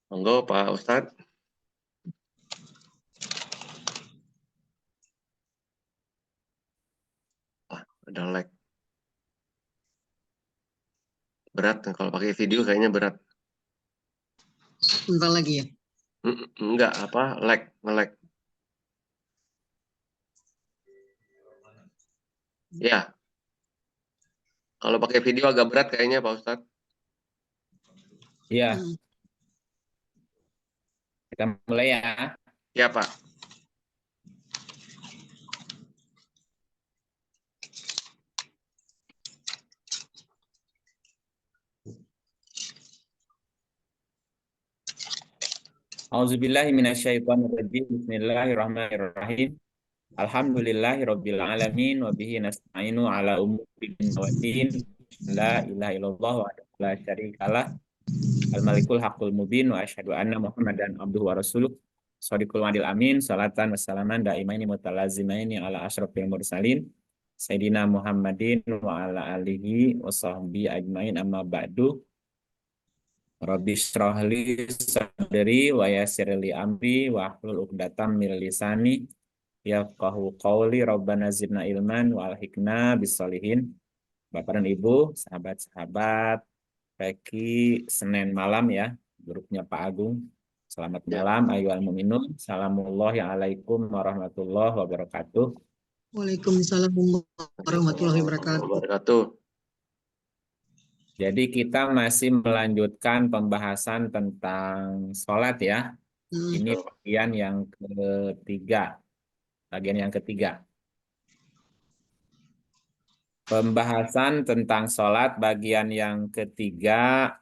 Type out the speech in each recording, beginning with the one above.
Monggo Pak Ustadz. Ada lag. Berat kalau pakai video kayaknya berat. Bentar lagi ya. Enggak, lag, nge-lag. Ya. Kalau pakai video agak berat kayaknya Pak Ustadz. Iya. Kita mulai ya. Ya Pak. Auzubillahi minasyaitonirrajim. Bismillahirrahmanirrahim. Alhamdulillahirabbil alamin wa bihi nasta'inu ala umuri dunya waddin. La ilaha illallah wa la syarikalah. Al-Malikul Haqqul Mubin wa asyhadu anna Muhammadan abduhu wa rasuluh. Shadiqul wadil amin. Salatan wassalaman daimaini mutalazimaini ala asyrafil mursalin. Sayyidina Muhammadin wa ala alihi wa sahbihi ajmain amma ba'du. Rabbi shrah li sadri wa yassir li amri wa hlul 'uqdatam min lisani yafqahu qawli. Rabbana zidna ilman wa alhiqna bissalihin. Bapak dan Ibu, sahabat-sahabat Peki Senin malam ya, grupnya Pak Agung. Selamat malam ayyuhal mu'minun. Assalamullahi alaikum warahmatullahi wabarakatuh. Waalaikumsalam warahmatullahi wabarakatuh. Jadi kita masih melanjutkan pembahasan tentang sholat ya. Ini bagian yang ketiga. Pembahasan tentang sholat bagian yang ketiga.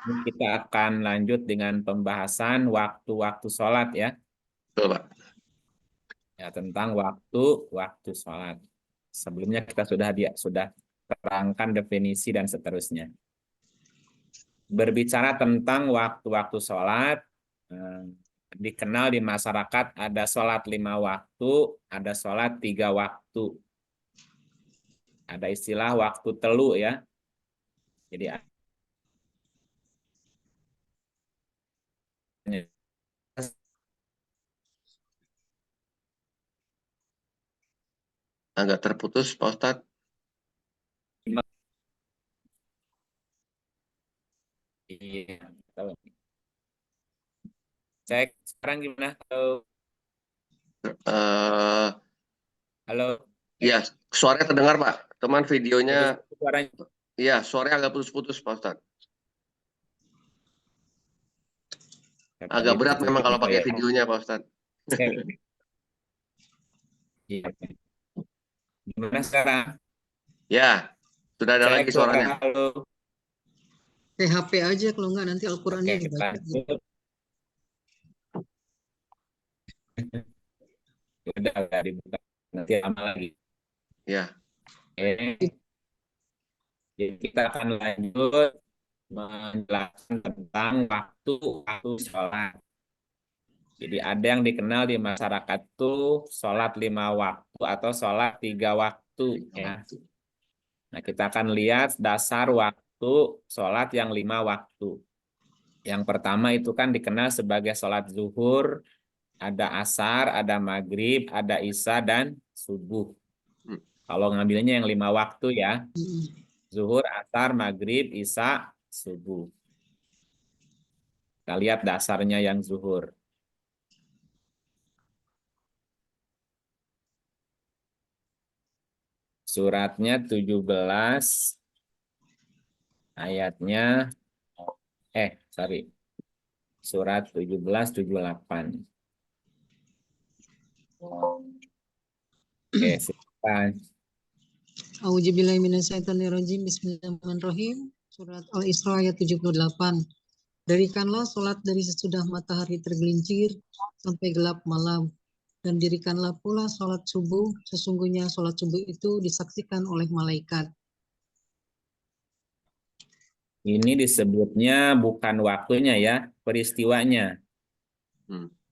Kita akan lanjut dengan pembahasan waktu-waktu sholat ya. Betul Pak. Ya, tentang waktu sholat. Sebelumnya kita sudah terangkan definisi dan seterusnya. Berbicara tentang waktu-waktu sholat, dikenal di masyarakat ada sholat 5 waktu, ada sholat 3 waktu. Ada istilah waktu telu ya. Jadi agak terputus Pak Ustadz. Iya. Cek sekarang gimana? Halo. Iya, suaranya terdengar Pak. Teman videonya. Suaranya. Iya, suaranya agak putus-putus Pak Ustadz. Agak berat memang kalau pakai videonya Pak Ustadz. Gimana sekarang? Ya, sudah ada lagi suaranya. HP aja kalau enggak nanti Al-Qur'annya dibaca. Udah dibuka nanti lama lagi. Ya. Jadi kita akan lanjut menjelaskan tentang waktu sholat. Jadi ada yang dikenal di masyarakat tuh sholat 5 waktu atau sholat 3 waktu ya. Nah, kita akan lihat dasar waktu sholat yang 5 waktu. Yang pertama itu kan dikenal sebagai sholat zuhur, ada asar, ada maghrib, ada isya, dan subuh. Kalau ngambilnya yang 5 waktu ya. Zuhur, asar, maghrib, isya, subuh. Kita lihat dasarnya yang zuhur. Suratnya 17, ayatnya, surat 17, 78. Oke, silakan. A'udzubillahi minasyaitonirrajim. Bismillahirrahmanirrahim. Surat Al-Isra ayat 78. Dirikanlah sholat dari sesudah matahari tergelincir sampai gelap malam. Dan dirikanlah pula sholat subuh. Sesungguhnya sholat subuh itu disaksikan oleh malaikat. Ini disebutnya bukan waktunya ya, peristiwanya.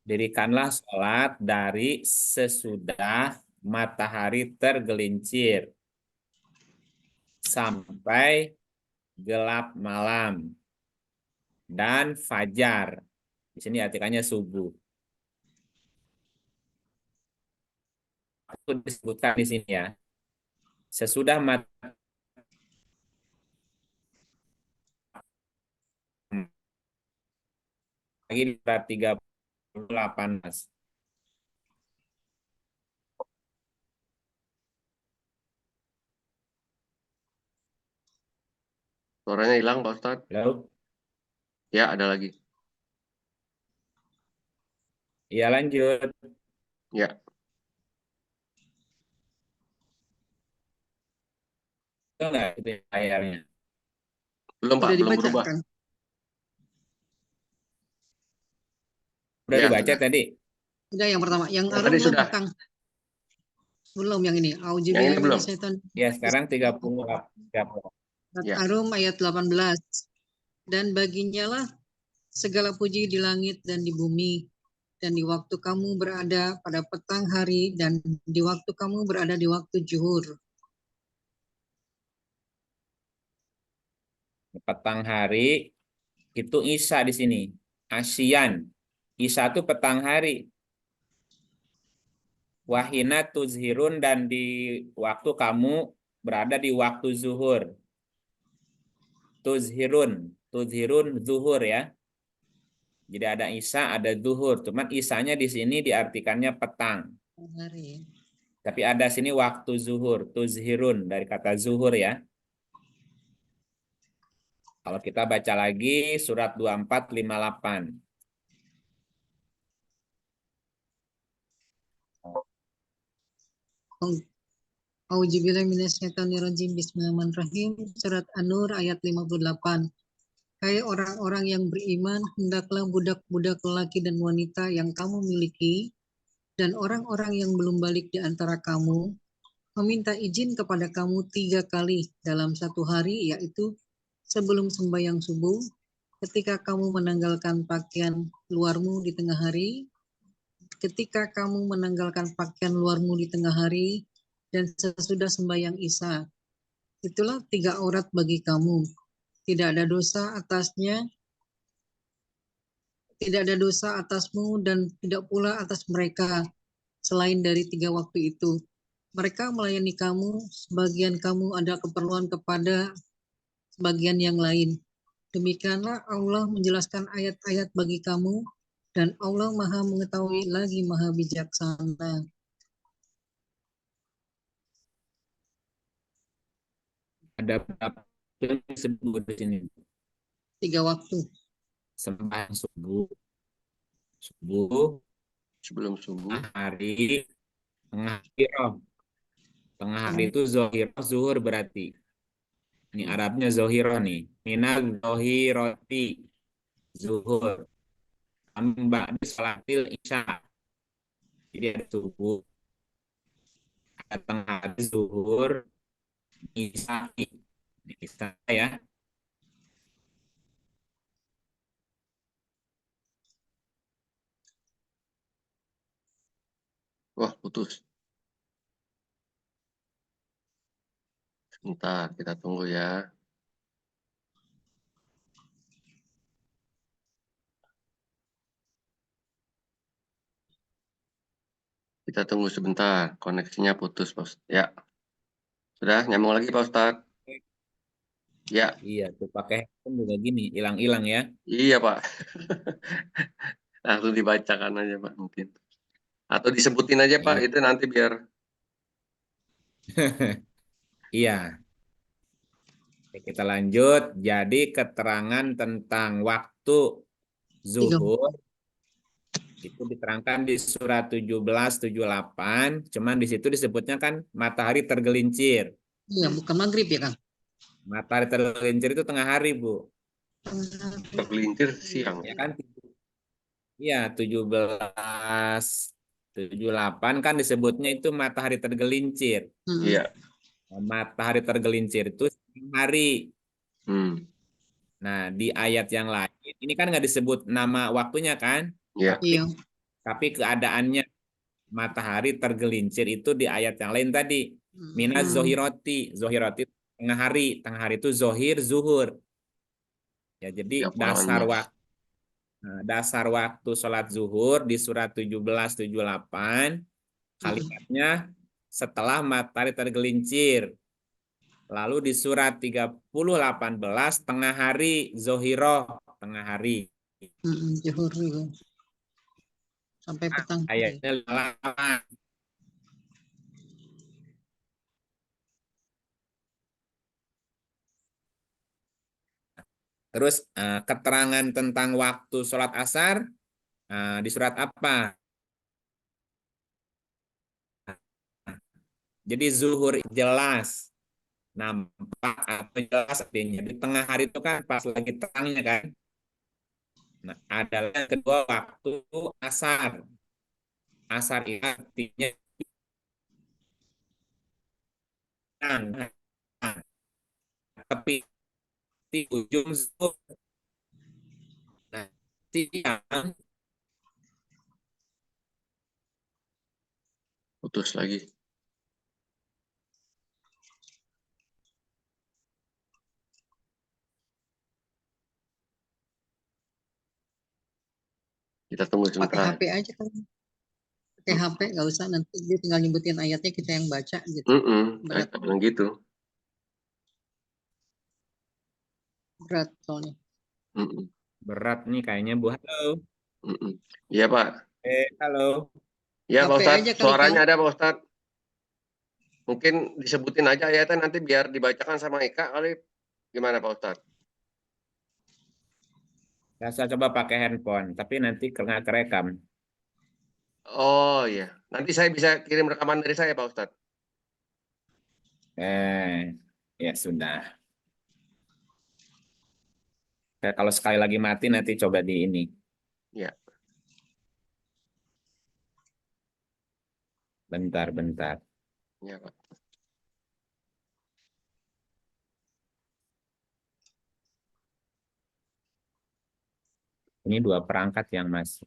Dirikanlah sholat dari sesudah matahari tergelincir sampai gelap malam. dan fajar. Di sini artikannya subuh. Itu disebutkan di sini ya. Sesudah matahari di 38, Mas. Suaranya hilang, Pak Ustadz. Halo? Ya, ada lagi. Ya, lanjut. Ya, Itu enggak itu layarnya? belum Pak, Sudah belum dibaca, berubah. Kang? Udah Ya, dibaca sudah. tadi? Sudah yang pertama. Yang Yang Arum tadi belum, sudah. Kang? Belum yang ini. Yang ini belum. Ya, sekarang 30. Surat Ya. Arum ayat 18. Dan baginya lah segala puji di langit dan di bumi, dan di waktu kamu berada pada petang hari, dan di waktu kamu berada di waktu zuhur. Petang hari itu Isya di sini. Asyian. Isya itu petang hari. Wahina tuzhirun, dan di waktu kamu berada di waktu zuhur. Tuzhirun. Tuzhirun zuhur ya. Jadi ada Isya, ada zuhur. Cuman Isyanya di sini diartikannya petang. Hari. Tapi ada sini waktu zuhur. Tuzhirun dari kata zuhur ya. Kalau kita baca lagi surat 2458. Auzubillahiminasyaitonirrajim. Bismillahirrahmanirrahim. Surat An-Nur ayat 58. Hai orang-orang yang beriman, hendaklah budak-budak lelaki dan wanita yang kamu miliki dan orang-orang yang belum balik di antara kamu meminta izin kepada kamu 3 kali dalam satu hari, yaitu sebelum sembahyang subuh, ketika kamu menanggalkan pakaian luarmu di tengah hari, ketika kamu menanggalkan pakaian luarmu di tengah hari, dan sesudah sembahyang Isya. Itulah 3 aurat bagi kamu. Tidak ada dosa atasnya, tidak ada dosa atasmu dan tidak pula atas mereka selain dari 3 waktu itu. Mereka melayani kamu, sebagian kamu ada keperluan kepada sebagian yang lain. Demikianlah Allah menjelaskan ayat-ayat bagi kamu, dan Allah Maha Mengetahui lagi Maha Bijaksana. Ada berapa yang disebut di sini? 3 waktu. Sembahyang subuh, subuh, Sebelum subuh. hari, tengah hari. Tengah hari itu zohiroh, zuhur berarti. Ini Arabnya zohiroh nih. Minal zohiroti, zuhur. Amin ba'du salatil isya. Jadi ada subuh, ada tengah hari, zuhur, isya. Isya ya. Wah, putus. Sebentar, kita tunggu ya. Kita tunggu sebentar, koneksinya putus, Pak Ustadz. Ya, sudah nyambung lagi, Pak Ustadz. Ya, Iya, tuh pakai handphone juga gini, hilang-hilang ya. iya, Pak. Langsung dibacakan aja, Pak, mungkin. Atau disebutin aja, Pak, Iya. itu nanti biar. Iya. Oke, kita lanjut. Jadi keterangan tentang waktu zuhur itu diterangkan di surat 1778, cuman di situ disebutnya kan matahari tergelincir. Iya, bukan maghrib ya, Kang? Matahari tergelincir itu tengah hari, Bu. Tergelincir siang. Ya kan? Iya, 1778 kan disebutnya itu matahari tergelincir. Iya. Nah, matahari tergelincir itu siang hari. Hmm. Nah, di ayat yang lain, ini kan nggak disebut nama waktunya kan? Iya. Iya. Tapi keadaannya matahari tergelincir itu di ayat yang lain tadi. Minaz zohiroti. Zohiroti tengah hari. Tengah hari itu zohir, zuhur. Ya, jadi 30-an menit. dasar waktu sholat zuhur di surat 1778 kalimatnya setelah matahari tergelincir. Lalu di surat 3018 tengah hari zohiroh, tengah hari. Zuhur juga. Sampai petang. Ayatnya 8. Terus keterangan tentang waktu sholat asar di surat apa? Jadi zuhur jelas, nampak atau jelas artinya. Di tengah hari itu kan pas lagi terangnya kan. Nah, adalah yang kedua waktu asar. Asar itu artinya siang. Tapi di ujung zuhur. Nah, siang Putus lagi. Kita tunggu Pakai sebentar. HP aja kan. Pakai HP nggak usah, nanti dia tinggal nyebutin ayatnya, kita yang baca gitu. Berat. Saya bilang gitu. Berat soalnya. Mm-mm. berat nih kayaknya Bu. Halo. Mm-mm. Iya Pak. Halo. Ya Pak HP Ustadz, aja kali, suaranya Kang. ada Pak Ustadz. Mungkin disebutin aja ayatnya nanti biar dibacakan sama Ika kali. Gimana Pak Ustadz? Saya coba pakai handphone, tapi nanti nggak kerekam. Oh iya, nanti saya bisa kirim rekaman dari saya Pak Ustadz. Ya sudah. Kalau sekali lagi mati nanti coba di ini. Ya. Bentar, bentar. Ya Pak. Ini dua perangkat yang masih.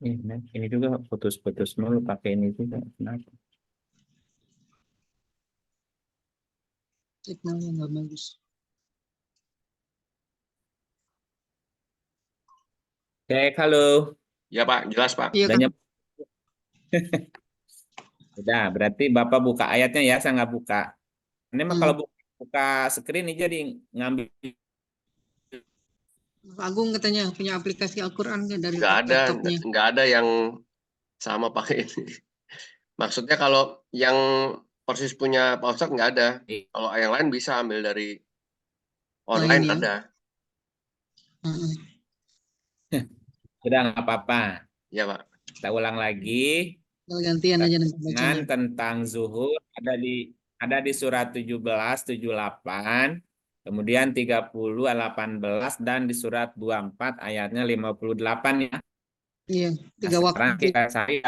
Ini juga putus-putus mulu pakai ini juga. Kenapa? Signalnya nggak bagus. Cek, halo. Ya Pak, jelas Pak. Iya Udah kan. nyampe? Udah, berarti Bapak buka ayatnya ya, saya nggak buka. Ini mah kalau buka screen ini jadi ngambil. Mas Agung katanya punya aplikasi Al-Quran nggak dari laptopnya? Nggak ada yang sama pakai ini. Maksudnya kalau yang persis punya Pak Ustadz nggak ada. Kalau yang lain bisa ambil dari Lain online ya. ada. Udah nggak apa-apa. Ya Pak. Kita ulang lagi. Gantian aja nanti Keterangan bacanya. tentang zuhur ada di surat 17, 78, kemudian 30, 18 dan di surat 24 ayatnya 58 ya. Iya, Nah, 3 waktu. sekarang kita cari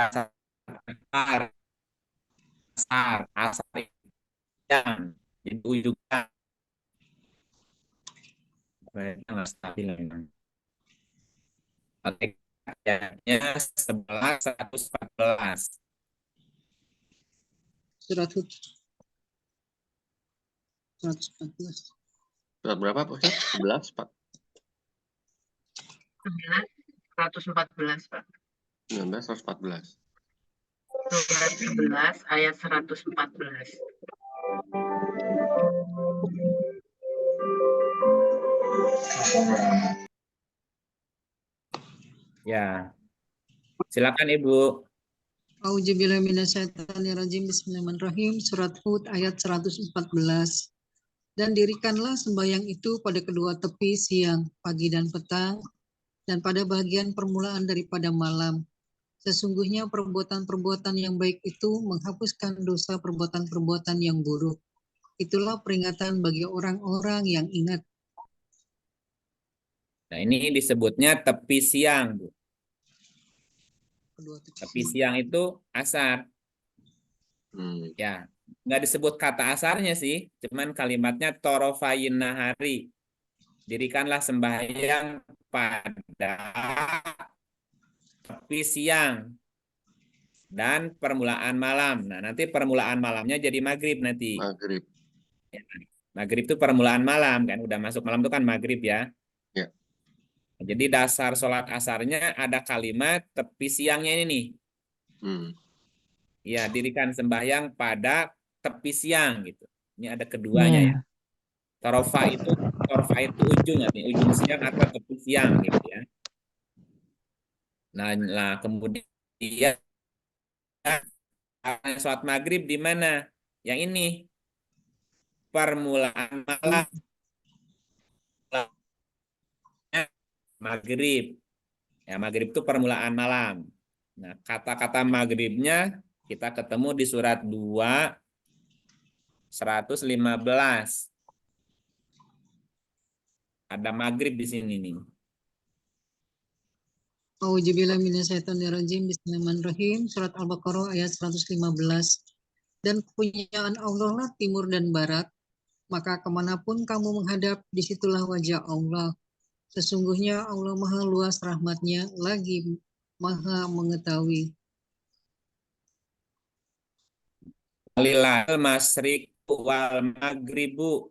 asar yang di ujungnya nggak stabil memang. Oke, ayatnya 11, 114. Surat Hud 114. Surat berapa Pak Ustadz? 11 Pak. 114, Pak. 19, 114. Surat 11 ayat 114. Ya, silakan Ibu. Auzubillahiminasyaitonirrajim. Bismillahirrahmanirrahim. Surat Hud ayat 114. Dan dirikanlah sembahyang itu pada kedua tepi siang, pagi dan petang, dan pada bagian permulaan daripada malam. Sesungguhnya perbuatan-perbuatan yang baik itu menghapuskan dosa perbuatan-perbuatan yang buruk. Itulah peringatan bagi orang-orang yang ingat. Nah, ini disebutnya tepi siang, Bu. Kedua tepi Tepi siang. siang itu asar. Ya, nggak disebut kata asarnya sih, cuman kalimatnya torofayin nahari. Dirikanlah sembahyang pada tepi siang. dan permulaan malam. Nah, nanti permulaan malamnya jadi maghrib nanti. Maghrib. Ya, maghrib itu permulaan malam kan, udah masuk malam itu kan maghrib ya. Ya. Jadi dasar sholat asarnya ada kalimat tepi siangnya ini nih. Ya, dirikan sembahyang pada tepi siang gitu. Ini ada keduanya ya. Torofa itu ujung artinya ujung siang atau tepi siang gitu ya. Nah kemudian sholat maghrib di mana? Yang ini permulaan malam maghrib. Ya maghrib itu permulaan malam. Nah kata-kata maghribnya kita ketemu di surat 2 115. Ada maghrib di sini nih. Auzubillahi minasyaitonirrajim. Bismillahirrahmanirrahim. Surat Al-Baqarah ayat 115. Dan kepunyaan Allah lah timur dan barat, maka kemanapun kamu menghadap, disitulah wajah Allah. Sesungguhnya Allah maha luas rahmatnya, lagi maha mengetahui. Alilal masyrik wal maghribu.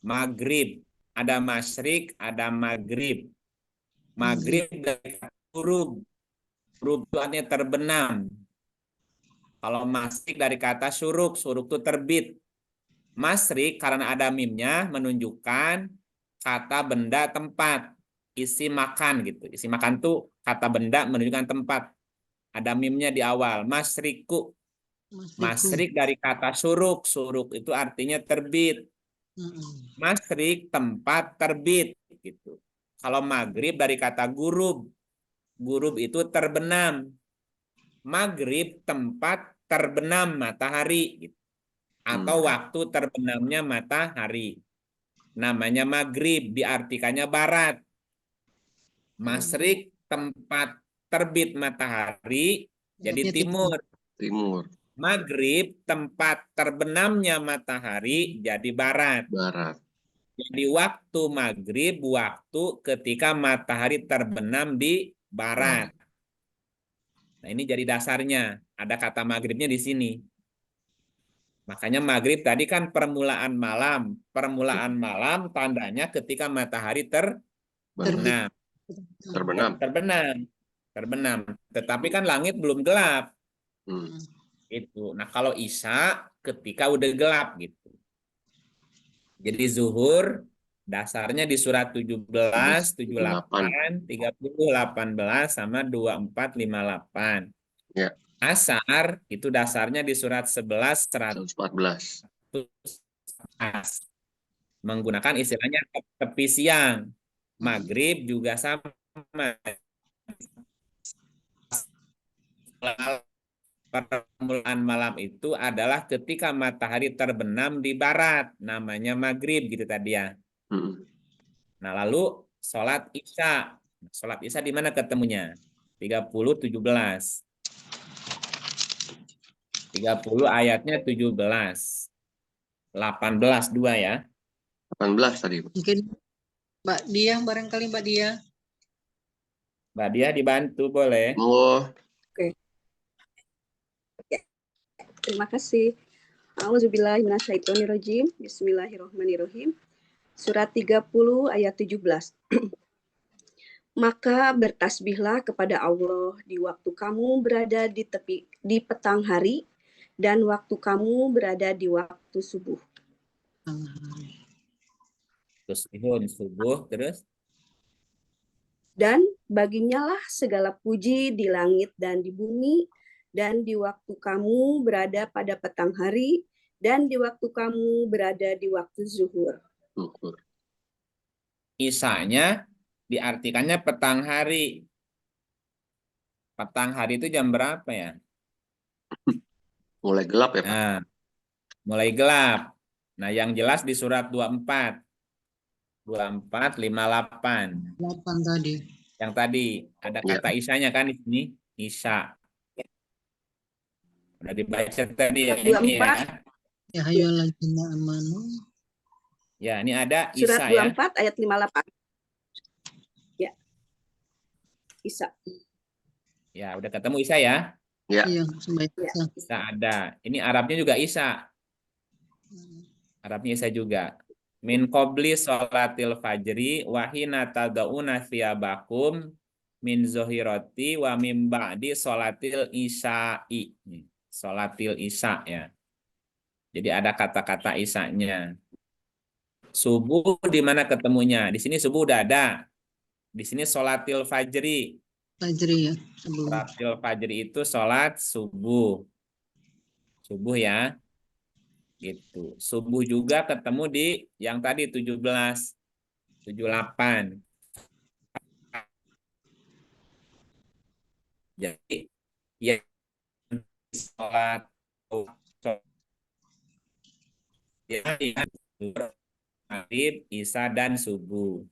Maghrib. Ada masyrik, ada maghrib. Maghrib dari huruf. Huruf itu artinya terbenam. Kalau masyrik dari kata syuruk. Syuruk itu terbit. Masyrik karena ada mimnya menunjukkan kata benda tempat. Isi makan gitu. Isi makan tuh kata benda menunjukkan tempat. Ada mimnya di awal. Masyriku. Masyrik dari kata suruk. Suruk itu artinya terbit. Masyrik tempat terbit gitu. Kalau maghrib dari kata gurub. Gurub itu terbenam. Maghrib tempat terbenam matahari gitu. Atau waktu terbenamnya matahari. Namanya maghrib, diartikannya barat. Masyrik tempat terbit matahari, jadi timur. Timur. Maghrib tempat terbenamnya matahari, jadi barat. Barat. Jadi waktu maghrib, waktu ketika matahari terbenam di barat. Nah ini jadi dasarnya. Ada kata maghribnya di sini. Makanya maghrib tadi kan permulaan malam. Permulaan malam tandanya ketika matahari terbenam. Terbenam. Tetapi kan langit belum gelap. Itu. Nah kalau isya ketika udah gelap gitu. Jadi zuhur dasarnya di surat 17, 78, 30, 18 sama 24, 58. Ya. Asar itu dasarnya di surat 11, 114. Menggunakan istilahnya tepi siang. Maghrib juga sama. Permulaan malam itu adalah ketika matahari terbenam di barat. Namanya maghrib gitu tadi ya. Nah lalu sholat isya. Sholat isya di mana ketemunya? 30, 17. 30 ayatnya 17. 18, 2 ya. 18 tadi. Mungkin Mbak Dia, barangkali Mbak Dia. Mbak Dia dibantu boleh. Oh. Oke. Terima kasih. A'udzubillahi minasyaitonirrajim. Bismillahirrahmanirrahim. Surat 30 ayat 17. Maka bertasbihlah kepada Allah di waktu kamu berada di petang hari dan waktu kamu berada di waktu subuh. Terus subuh terus. Dan baginya lah segala puji di langit dan di bumi, dan di waktu kamu berada pada petang hari, dan di waktu kamu berada di waktu zuhur. Isanya diartikannya petang hari. Petang hari itu jam berapa ya? Mulai gelap ya Pak? Nah, mulai gelap. Nah yang jelas di surat 24. 24, 58. 8 tadi. Yang tadi ada kata isanya kan di sini, isya. Udah dibaca tadi ya ini ya. Ya ayyuhalladzina amanu. Ya, ini ada Surat isya 24 ya. ayat 58. Ya. Isya. Ya, udah ketemu isya ya. Ya. Iya, sembahyang Ya. Isya. Isa ada. Ini Arabnya juga Isa. Arabnya Isa juga. Min qabli sholatil fajri wa hina tada'una thiyabakum min zohiroti wa min ba'di sholatil isya'i. Sholatil isya ya. Jadi ada kata-kata isya-nya. Subuh di mana ketemunya? Di sini subuh udah ada. Di sini sholatil fajri. Fajri ya, sebelum. Sholatil fajri itu sholat subuh. Subuh ya. Gitu. Subuh juga ketemu di yang tadi 17, 78. Jadi ya sholat ya, maghrib, isya dan subuh.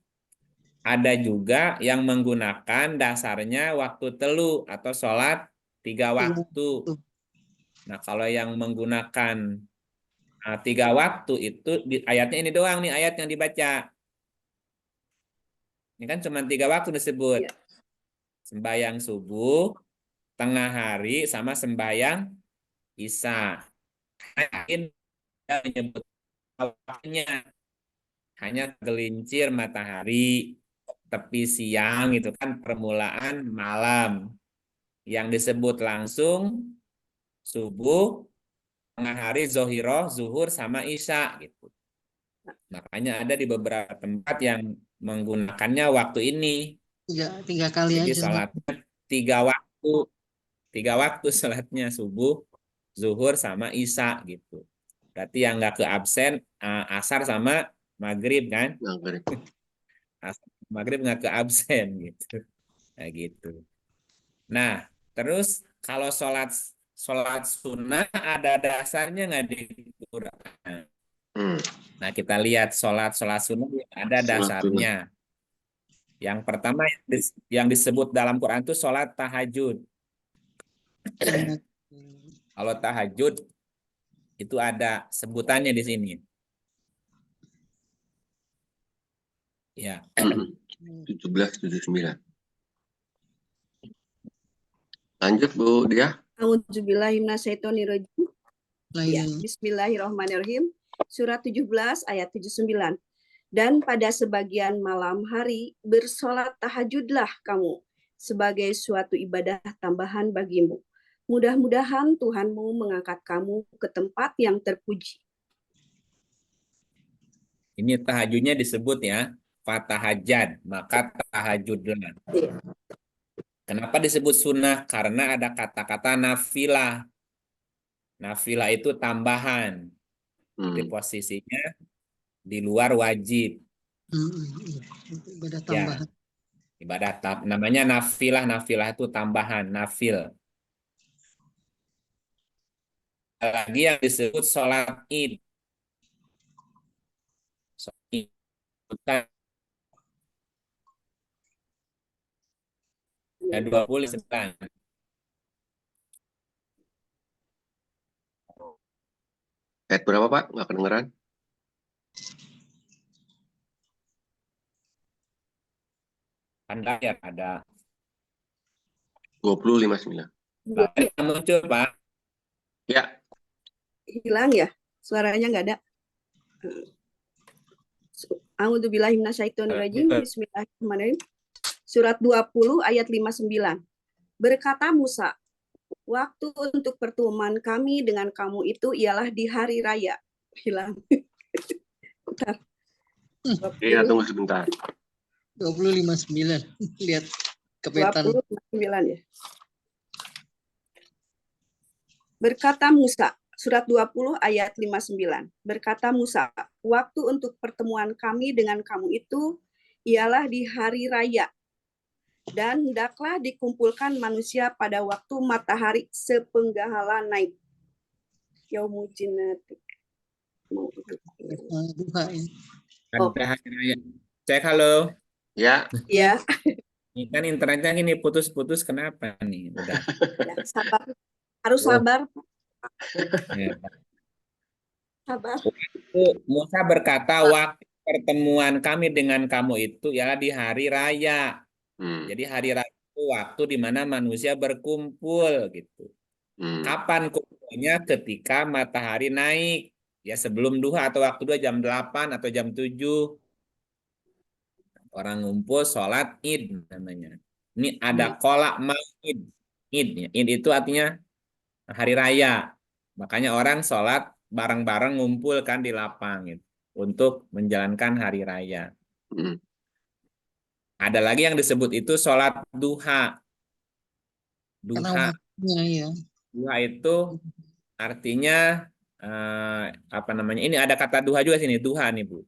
Ada juga yang menggunakan dasarnya waktu telu atau sholat 3 waktu. Nah, kalau yang menggunakan 3 waktu itu ayatnya ini doang nih ayat yang dibaca. Ini kan cuma 3 waktu disebut. Ya. Sembahyang subuh, tengah hari, sama sembahyang isya. Mungkin menyebut waktunya hanya gelincir matahari, tepi siang itu kan permulaan malam. Yang disebut langsung subuh, tengah hari, zohiroh, zuhur, sama isya gitu. Makanya ada di beberapa tempat yang menggunakannya waktu ini. Tiga kali Jadi aja. sholatnya 3 waktu sholatnya subuh, zuhur, sama isya gitu. Berarti yang nggak ke absen asar sama maghrib kan? Maghrib. Asar maghrib nggak ke absen gitu. Nah, gitu. Nah, terus kalau sholat sunnah ada dasarnya nggak di Quran? Nah, kita lihat sholat sunnah ada dasarnya. Yang pertama yang disebut dalam Quran itu sholat tahajud. Kalau tahajud itu ada sebutannya di sini. Ya. 1779. Lanjut Bu Dia. A'udzubillahiminasyaitonirrajim. Ya, Bismillahirrahmanirrahim. Surat 17 ayat 79. Dan pada sebagian malam hari bersolat tahajudlah kamu sebagai suatu ibadah tambahan bagimu. Mudah-mudahan Tuhanmu mengangkat kamu ke tempat yang terpuji. Ini tahajudnya disebut ya, fatahajad, maka tahajudlah. Ya. Kenapa disebut sunnah? Karena ada kata-kata nafilah. Nafilah itu tambahan. Jadi posisinya di luar wajib. Ibadah tambahan. Ya, ibadah namanya nafilah. Nafilah itu tambahan, nafil. Lagi yang disebut sholat id. Sholat id. Dan 29. Ayat berapa Pak? Nggak kedengeran. Anda ya ada 20:59. Muncul Pak. Ya. Hilang ya? Suaranya nggak ada. A'udzubillahiminasyaitonirrajim. Bismillahirrahmanirrahim. Surat 20 ayat 59. Berkata Musa, waktu untuk pertemuan kami dengan kamu itu ialah di hari raya. Hilang. Bentar. Iya, tunggu sebentar. 20:59. Lihat kepetan. 20:59 ya. Berkata Musa, surat 20 ayat 59. Berkata Musa, waktu untuk pertemuan kami dengan kamu itu ialah di hari raya. Dan hendaklah dikumpulkan manusia pada waktu matahari sepenggahala naik. Yaumujinatik. Cek halo. Ya. Ya. Ini kan internetnya gini putus-putus, kenapa nih? Udah. Ya, sabar. Harus sabar. Ya. Sabar. Musa berkata, waktu pertemuan kami dengan kamu itu ialah di hari raya. Jadi hari raya itu waktu di mana manusia berkumpul gitu. Kapan kumpulnya? Ketika matahari naik. Ya sebelum duha atau waktu duha jam 8 atau jam 7. Orang ngumpul sholat id namanya. Ini ada kolak maid. Id. Id itu artinya hari raya. Makanya orang sholat bareng-bareng ngumpul kan di lapang gitu, untuk menjalankan hari raya. Ada lagi yang disebut itu sholat duha. Duha. Ya. Duha itu artinya apa namanya? Ini ada kata duha juga sini. Duha nih Bu.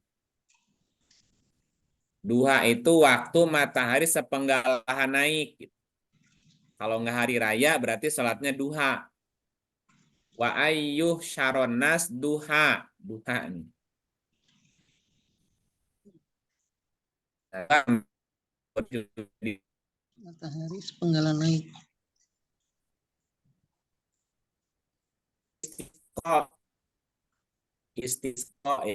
Duha itu waktu matahari sepenggalahan naik. Kalau nggak hari raya berarti sholatnya duha. Wa ayyuh syaronas duha. Duha nih. Matahari sepenggalan naik. Istisqa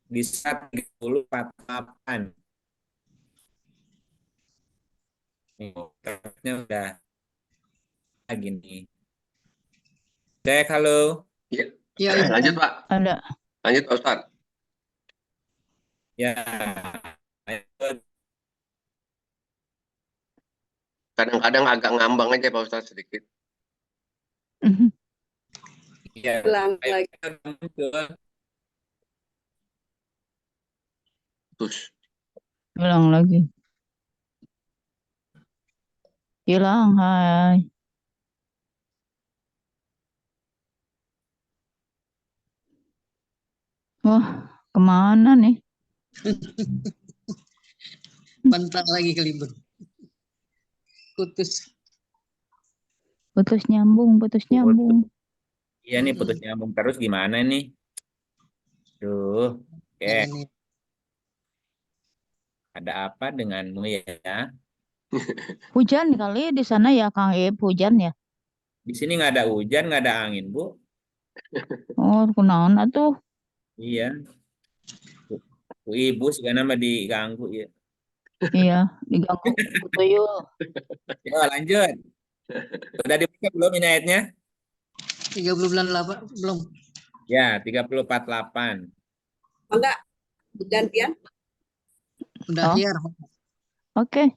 bisa 30-48. Nih, udah gini. Cek, halo. Ya, lanjut Pak. Ada. Lanjut Pak Ustadz. Ya. Kadang-kadang agak ngambang aja Pak Ustadz sedikit. Iya. Ulang lagi. Terus. Ulang lagi. Hilang, hai. Wah, kemana nih? Bentar lagi kelibur. Putus. Putus nyambung, putus nyambung. Iya nih putus nyambung terus gimana nih? Tuh, oke. Ada apa denganmu ya? Hujan kali di sana ya, Kang Ib, hujan ya? Di sini nggak ada hujan, nggak ada angin, Bu. Oh, kunaon atuh? Iya. Bu Ibu segala nama diganggu ya. Iya, diganggu tuyul. Ya, lanjut. Udah dibuka belum ini ayatnya? 38 belum. Ya, 30-48. Enggak, gantian. Udah biar. Oke.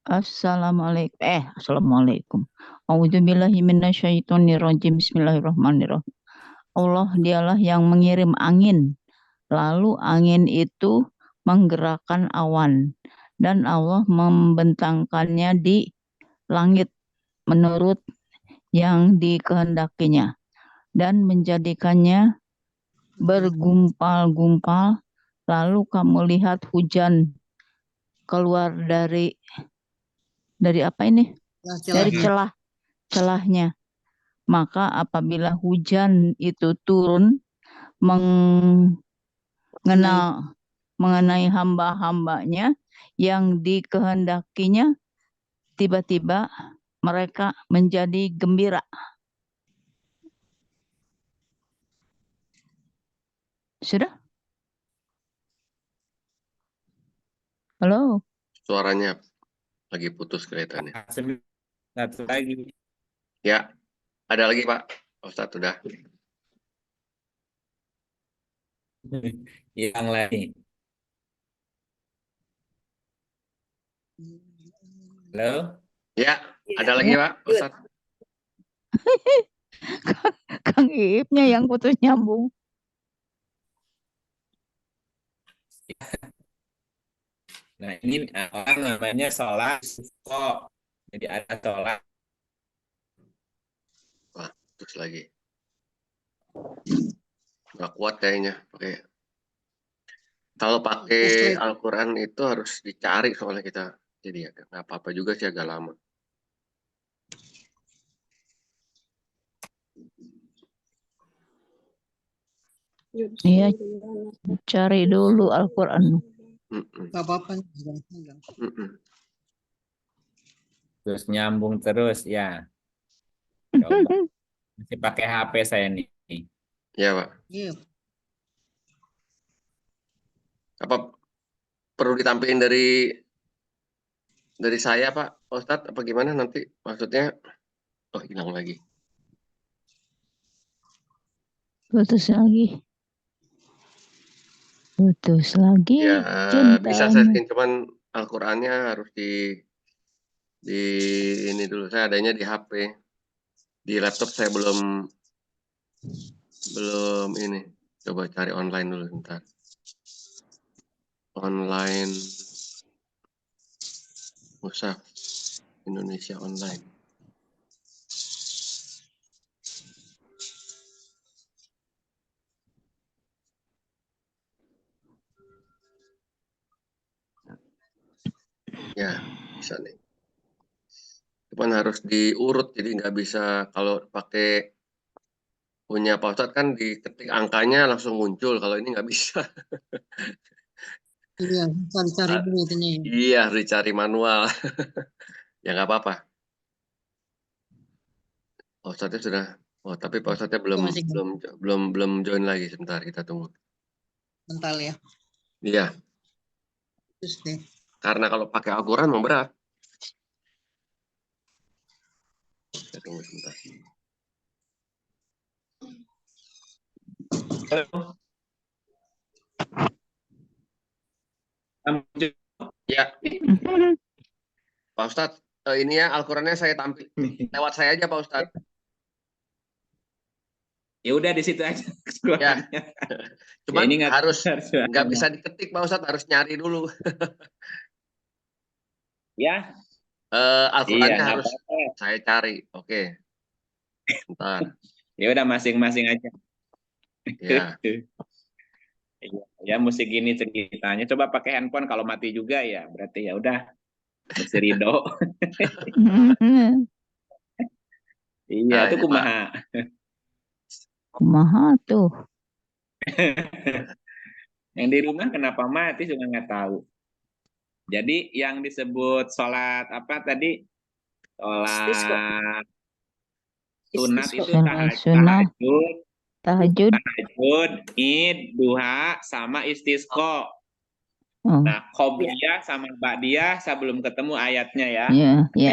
Assalamualaikum. Assalamualaikum. A'udzubillahi minasyaitonirrajim. Bismillahirrahmanirrahim. Allah dialah yang mengirim angin. Lalu angin itu menggerakkan awan. Dan Allah membentangkannya di langit menurut yang dikehendakinya. Dan menjadikannya bergumpal-gumpal. Lalu kamu lihat hujan keluar dari apa ini? Dari celah-celahnya. Maka apabila hujan itu turun mengenai hamba-hambanya yang dikehendakinya, tiba-tiba mereka menjadi gembira. Sudah? Halo? Suaranya lagi putus kelihatannya. Satu lagi. Ya, ada lagi Pak. Ustadz udah. Yang lain. Halo? Ya, ada lagi Pak Ustadz. Kang Iipnya yang putus nyambung. Nah, ini orang namanya sholat kok. Jadi ada sholat. Wah, terus lagi. Nggak kuat kayaknya pakai. Kalau pakai Al-Quran itu harus dicari soalnya kita. Jadi ya nggak apa-apa juga sih agak lama. Iya, cari dulu Al-Quran. Nggak apa-apa. Terus nyambung terus ya. Coba. Masih pakai HP saya nih. Iya Pak. Iya. Apa perlu ditampilin dari saya Pak Ustadz apa gimana nanti maksudnya Oh, hilang lagi. Putus lagi. Putus lagi Ya, bisa saya cintanya. skin, cuman Al-Qur'annya harus di ini dulu. Saya adanya di HP. Di laptop saya belum ini. Coba cari online dulu sebentar. Online Mushaf Indonesia online. Ya, bisa nih. Cuman harus diurut, jadi nggak bisa kalau pakai punya Pak Ustadz kan diketik angkanya langsung muncul. Kalau ini nggak bisa. Iya, cari-cari dulu itunya ya. Iya, harus dicari manual. Ya nggak apa-apa. Pak Ustadznya sudah. Oh, tapi Pak Ustadznya Masih belum join lagi. Sebentar, kita tunggu. mental ya. Iya, Terus deh. karena kalau pakai Al-Quran mau berat. Kita tunggu sebentar. Ya, Pak Ustadz, ini ya Al-Qurannya saya tampil lewat saya aja Pak Ustadz. Ya udah di situ aja. Ya. Cuman ini harus nggak bisa diketik Pak Ustadz, harus nyari dulu. Ya. Al-Qurannya Iya, harus saya cari. Oke. Bentar. Ya udah masing-masing aja. Ya. Ya musik ini ceritanya. Coba pakai handphone, kalau mati juga ya berarti ya udah mesti ridho. Iya, Nah, itu ini, kumaha. Kumaha tuh. Yang di rumah kenapa mati juga nggak tahu. Jadi yang disebut sholat apa tadi? Sholat sunat itu Tahajud, id, duha, sama istisqa. oh, Nah, qobliyah sama ba'diyah saya belum ketemu ayatnya ya. ya.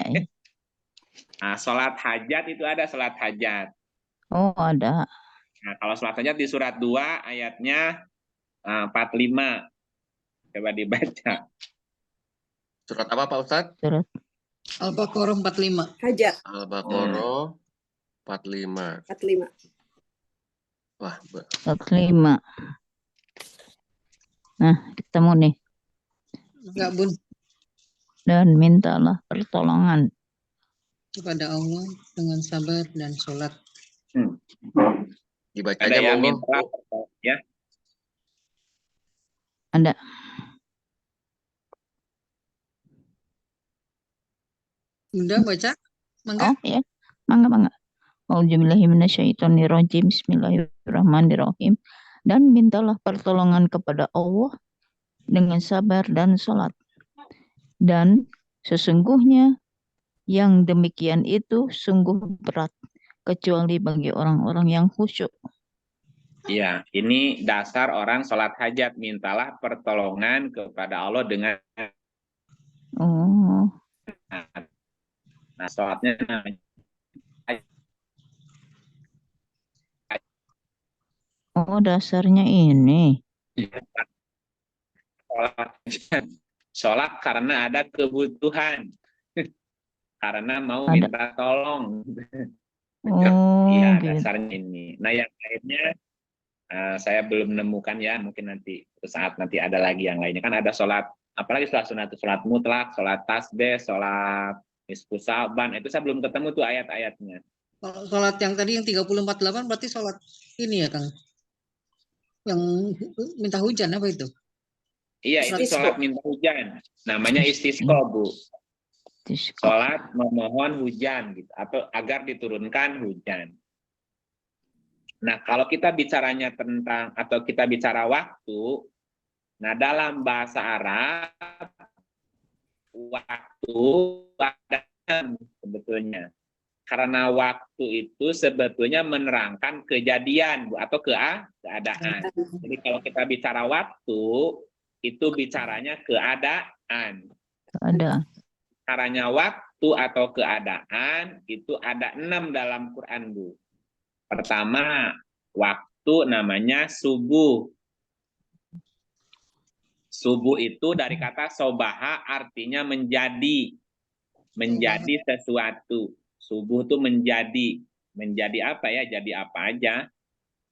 Nah, sholat hajat itu ada sholat hajat. Oh, ada. Nah, kalau sholat hajat di surat 2 ayatnya 45. Coba dibaca. Surat apa Pak Ustadz? Surat Al-Baqarah 45. Hajat. Al-Baqarah 45. 45. Wah, 45. Nah, ketemu nih. Enggak, Bun. Dan mintalah pertolongan Kepada Allah dengan sabar dan sholat. dibaca Ada aja yang monggo. minta ya. ada. Udah baca? Mangga. Oh ya, mangga. Auzubillahi minasyaitonirrajim. Bismillahirrahmanirrahim. Dan mintalah pertolongan kepada Allah dengan sabar dan sholat. Dan sesungguhnya yang demikian itu sungguh berat, kecuali bagi orang-orang yang khusyuk. Iya, ini dasar orang sholat hajat. Mintalah pertolongan kepada Allah dengan nah, sholatnya dasarnya ini. Sholat karena ada kebutuhan. Karena mau minta tolong. Iya, gitu. dasarnya ini. Nah, yang lainnya saya belum menemukan ya, mungkin nanti saat nanti ada lagi yang lainnya. Kan ada sholat, apalagi sholat sunat, sholat mutlak, sholat tasbih, sholat nisfu saban, itu saya belum ketemu tuh ayat-ayatnya. Kalau sholat yang tadi yang 30-48 berarti sholat ini ya Kang? Yang minta hujan apa itu? Iya, itu sholat minta hujan. Namanya istisqa, Bu. Sholat memohon hujan gitu, atau agar diturunkan hujan. Nah, kalau kita bicaranya tentang, atau kita bicara waktu, nah dalam bahasa Arab, waktu ada sebetulnya. Karena waktu itu sebetulnya menerangkan kejadian, Bu, atau keadaan. Jadi kalau kita bicara waktu, itu bicaranya keadaan. Ada. Caranya waktu atau keadaan itu ada 6 dalam Quran, Bu. Pertama, waktu namanya subuh. Subuh itu dari kata sobaha artinya menjadi. Menjadi sesuatu. Subuh itu menjadi. Menjadi apa ya? Jadi apa aja.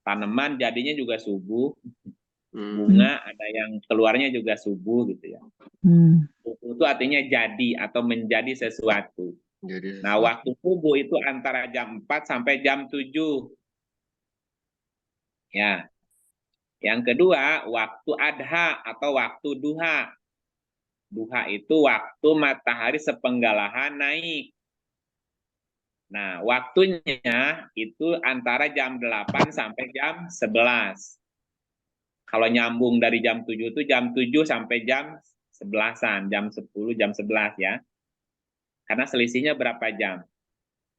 Tanaman jadinya juga subuh. Bunga ada yang keluarnya juga subuh gitu ya. Subuh itu artinya jadi atau menjadi sesuatu. Nah, waktu subuh itu antara jam 4 sampai jam 7. Ya. Yang kedua, waktu adha atau waktu duha. Duha itu waktu matahari sepenggalahan naik. Nah, waktunya itu antara jam 8 sampai jam 11. Kalau nyambung dari jam 7 itu jam 7 sampai jam 11-an, jam 10, jam 11 ya. Karena selisihnya berapa jam?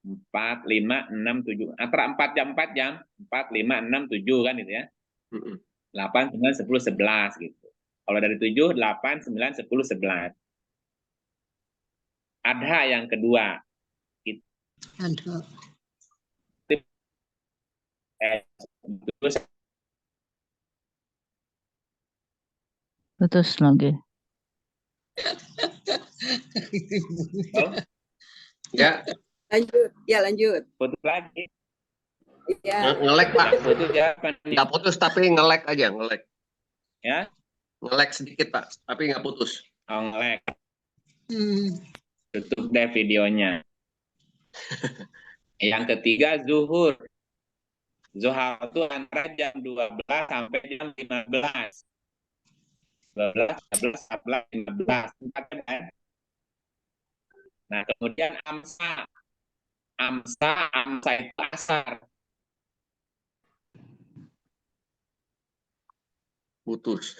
4, 5, 6, 7. Antara 4 jam 4 jam. 4, 5, 6, 7 kan itu ya. 8, 9, 10, 11 gitu. Kalau dari 7, 8, 9, 10, 11. Adha yang kedua. Ada. Putus lagi. Ya, Lanjut, ya lanjut. Putus lagi. Ya, ngelek Pak. Putus ya, apa nih? Nggak putus tapi ngelek aja, ngelek. Ya? Ngelek sedikit Pak, tapi nggak putus. Oh, ngelek. Hmm. Tutup deh videonya. Yang ketiga, zuhur. Zuhur itu antara jam 12 sampai jam 15. 12, 13, 14, 15. Nah, kemudian amsa. Amsa itu asar. Putus.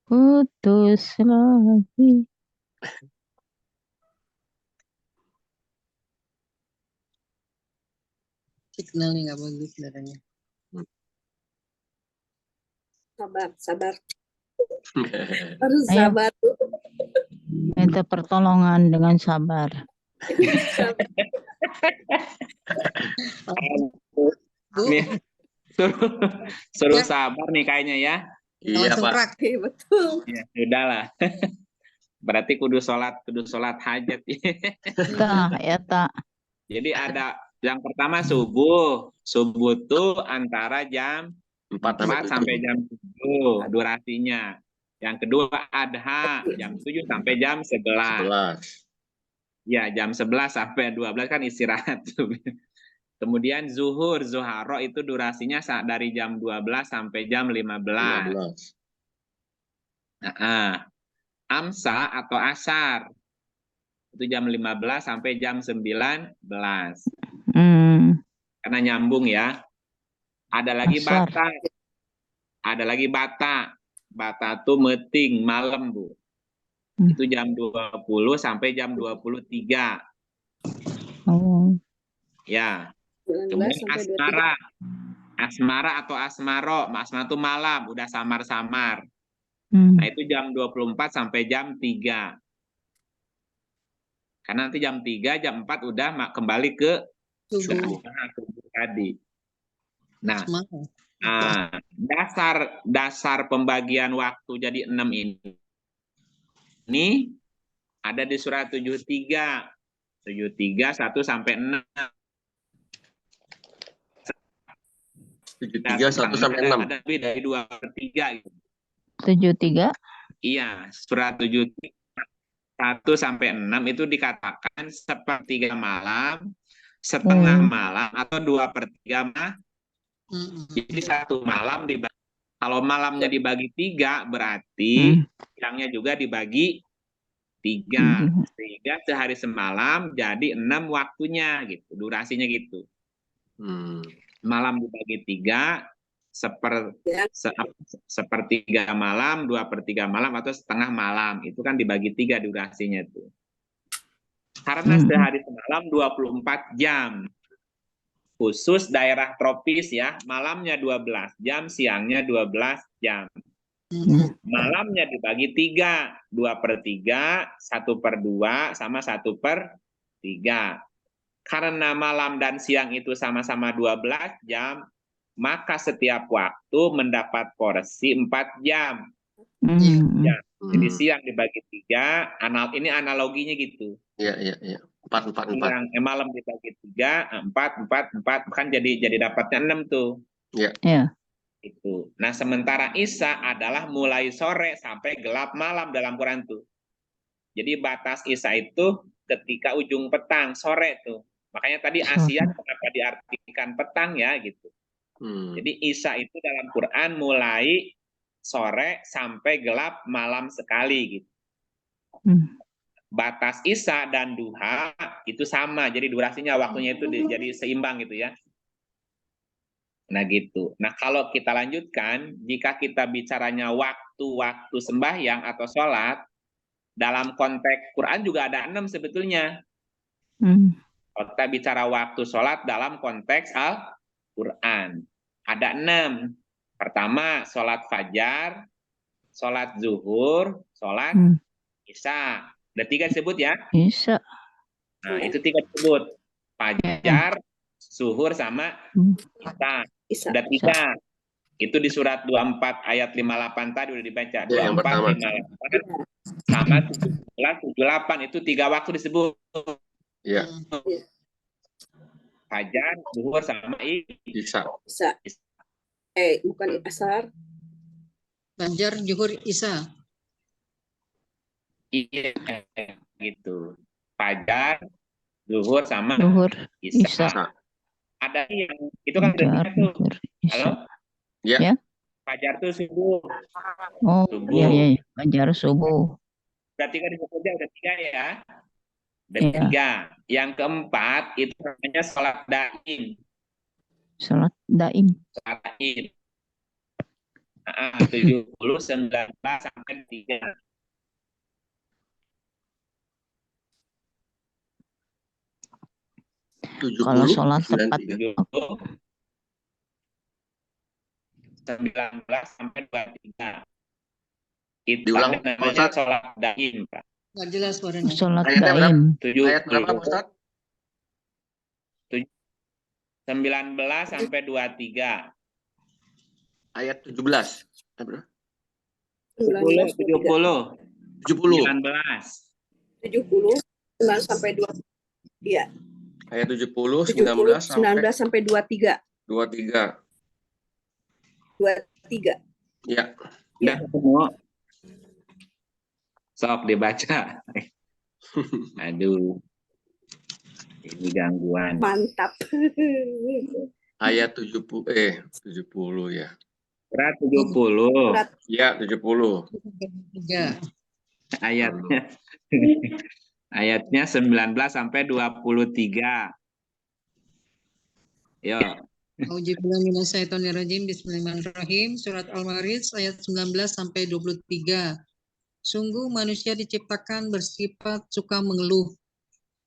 Putus lagi. Signalnya nggak bagus dadanya. sabar. Harus Ayo. sabar. Minta pertolongan dengan sabar. Nih, suruh sabar nih kayaknya ya. Iya Langsung Pak. praktek. Betul. Ya, udahlah. Berarti kudu sholat hajat. Tak, ya tak. Jadi ada yang pertama subuh. Subuh tuh antara jam 4 sampai jam 7 durasinya. Yang kedua adha jam 7 sampai jam 11. 11. Ya, jam 11 sampai 12 kan istirahat. Kemudian zuhur, zuharo itu durasinya dari jam 12 sampai jam 15. 15. Amsa atau asar itu jam 15 sampai jam 19. Karena nyambung ya. Ada lagi Asar. bata. Ada lagi bata. Bata tuh meeting malam, Bu. Itu jam 20 sampai jam 23. Oh. Ya. 19 Kemudian sampai 23. asmara. Asmara atau asmaro. Asmara itu malam, udah samar-samar. Nah, itu jam 24 sampai jam 3. Karena nanti jam 3, jam 4 udah kembali ke Subuh. subuh tadi. Nah, Semangat. dasar pembagian waktu jadi 6 ini ada di surat 73. 73 1 sampai 6. 73 1 sampai 6. Ada lebih dari 2/3 gitu. 73. Iya, surat 73 1 sampai 6 itu dikatakan sepertiga malam, setengah malam atau 2/3 malam. Jadi satu malam dibagi. Kalau malamnya dibagi 3 berarti siangnya juga dibagi 3. Sehingga sehari semalam jadi 6 waktunya gitu, durasinya gitu. Malam dibagi 3, sepertiga malam, 2/3 malam atau setengah malam. Itu kan dibagi 3 durasinya itu. Karena sehari semalam 24 jam. Khusus daerah tropis ya, malamnya 12 jam, siangnya 12 jam. Malamnya dibagi 3, 2/3, 1/2, sama 1/3. Karena malam dan siang itu sama-sama 12 jam, maka setiap waktu mendapat porsi 4 jam. Ya, jadi siang dibagi 3, ini analoginya gitu. Iya. 4. Malam dibagi 3, 4, kan jadi dapatnya 6 tuh. Iya. Itu. Nah, sementara Isya adalah mulai sore sampai gelap malam dalam Quran tuh. Jadi batas Isya itu ketika ujung petang, sore tuh. Makanya tadi Asia kenapa diartikan petang ya gitu. Jadi Isya itu dalam Quran mulai sore sampai gelap malam sekali gitu. Batas Isya dan duha itu sama, jadi durasinya waktunya itu jadi seimbang gitu ya. Nah gitu. Nah kalau kita lanjutkan, jika kita bicaranya waktu-waktu sembahyang atau sholat, dalam konteks Quran juga ada 6 sebetulnya. Kalau kita bicara waktu sholat dalam konteks Al-Quran, ada 6. Pertama, sholat fajar, sholat zuhur, sholat isya. Ada 3 disebut ya? Isya. Nah itu 3 disebut. Fajar, zuhur, sama isya. Ada 3. Itu di surat 24 ayat 58 tadi udah dibaca. 24, 58 sama 17, 78 itu 3 waktu disebut. Iya. Fajar, zuhur, sama Isya. Bukan asar. Fajar, zuhur, isya. Iya, gitu. Fajar, zuhur, sama Isya. Ada yang itu kan Fajar, tuh. Isya. Halo? Ya. Fajar tuh subuh. Oh, Subuh. iya. Fajar subuh. Berarti kan disebutnya udah 3 ya. Udah 3. Yang keempat itu namanya sholat daim. Sholat daim. Sholat daim. 70, 19 sampai 3. Kalau sholat tepat 19 sampai 23. Itu namanya sholat daim, Pak. Nggak jelas suaranya. Sholat Ayatnya daim. Ayat berapa, Ustaz? 19 sampai 23. Ayat 17. 70. 70. 19. 70, 9 sampai 2. Iya. Ayat 70, 19 19 sampai 23. 23. 23. Ya. Udah ketemu. Sok dibaca. Aduh. Ini gangguan. Mantap. Ayat 70 ya. Berat 70. Ya, 70. Ayatnya 19 sampai 23. Yo. Bismillahirrahmanirrahim. Surat Al-Ma'arij ayat 19 sampai 23. Sungguh manusia diciptakan bersifat suka mengeluh.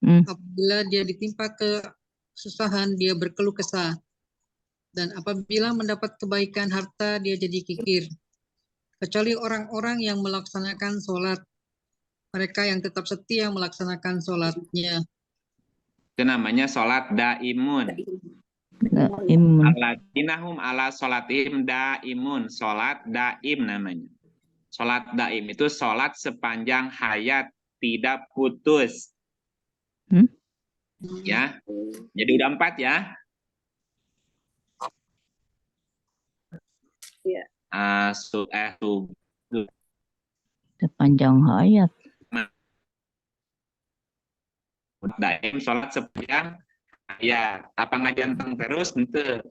Apabila dia ditimpa kesusahan, dia berkeluh kesah. Dan apabila mendapat kebaikan harta, dia jadi kikir. Kecuali orang-orang yang melaksanakan sholat. Mereka yang tetap setia melaksanakan sholatnya. Itu namanya sholat daimun. Alladzina ala sholatihim daimun. Sholat daim namanya. Sholat daim itu sholat sepanjang hayat, tidak putus. Ya, jadi udah 4 ya. Iya. Sepanjang hayat. Daim sholat sepanjang hayat. Apa ngajanteng terus? Ente.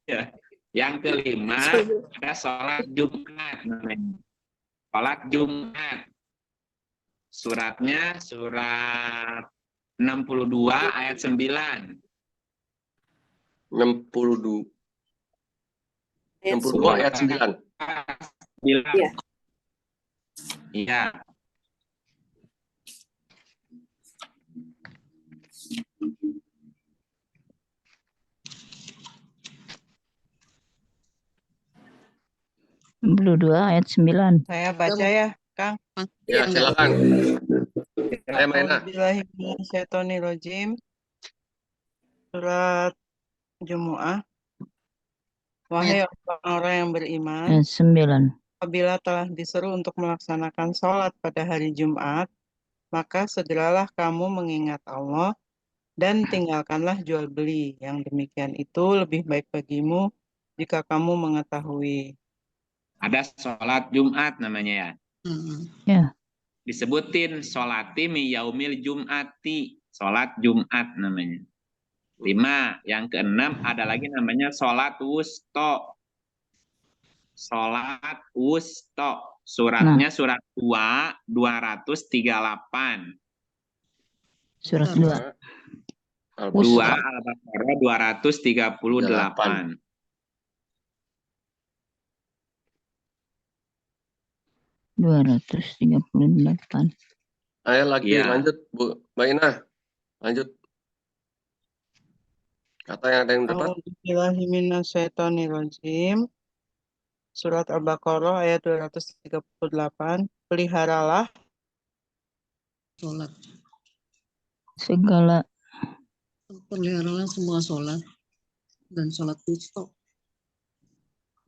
Ya. Yang kelima ada sholat Jumat namanya. Sholat Jumat. Suratnya surat 62 ayat 9. 62 ayat 9. Iya. Iya. 62 ayat 9. Saya baca ya, Kang. Ya, silakan. Saya Maina. A'udzubillahiminasyaitonirrajim. Surat Jumu'ah. Wahai orang-orang yang beriman, Ayat 9. apabila telah diseru untuk melaksanakan sholat pada hari Jumat, maka segeralah kamu mengingat Allah dan tinggalkanlah jual beli. Yang demikian itu lebih baik bagimu jika kamu mengetahui. Ada sholat Jumat namanya ya. Ya. Disebutin sholati mi yaumil jum'ati. Sholat Jumat namanya. 5. Yang keenam ada lagi namanya sholat wusto. Sholat wusto. Suratnya surat 2, 238. Surat 2. 2 Al-Baqarah 238. Ayo lagi Iya. lanjut Bu Maina. Lanjut. Kata yang ada yang dapat. A'udzubillahiminasyaitonirrajim. Surat Al-Baqarah ayat 238. Peliharalah Sholat. Segala Peliharalah semua sholat dan sholat wusta.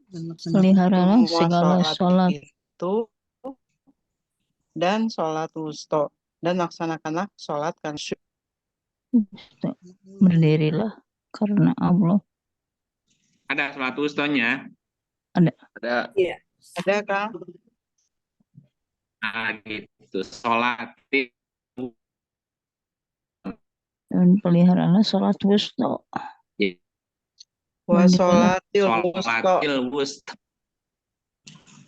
Dan peliharalah semua segala sholat itu dan sholat wusta, dan laksanakanlah sholat kan. berdirilah karena Allah. Ada sholat wustonya? Ada. Iya. Ada, Kang? Nah, gitu. Sholat Dan peliharalah sholat wusta. Wa sholatil wusta. sholatil wusta.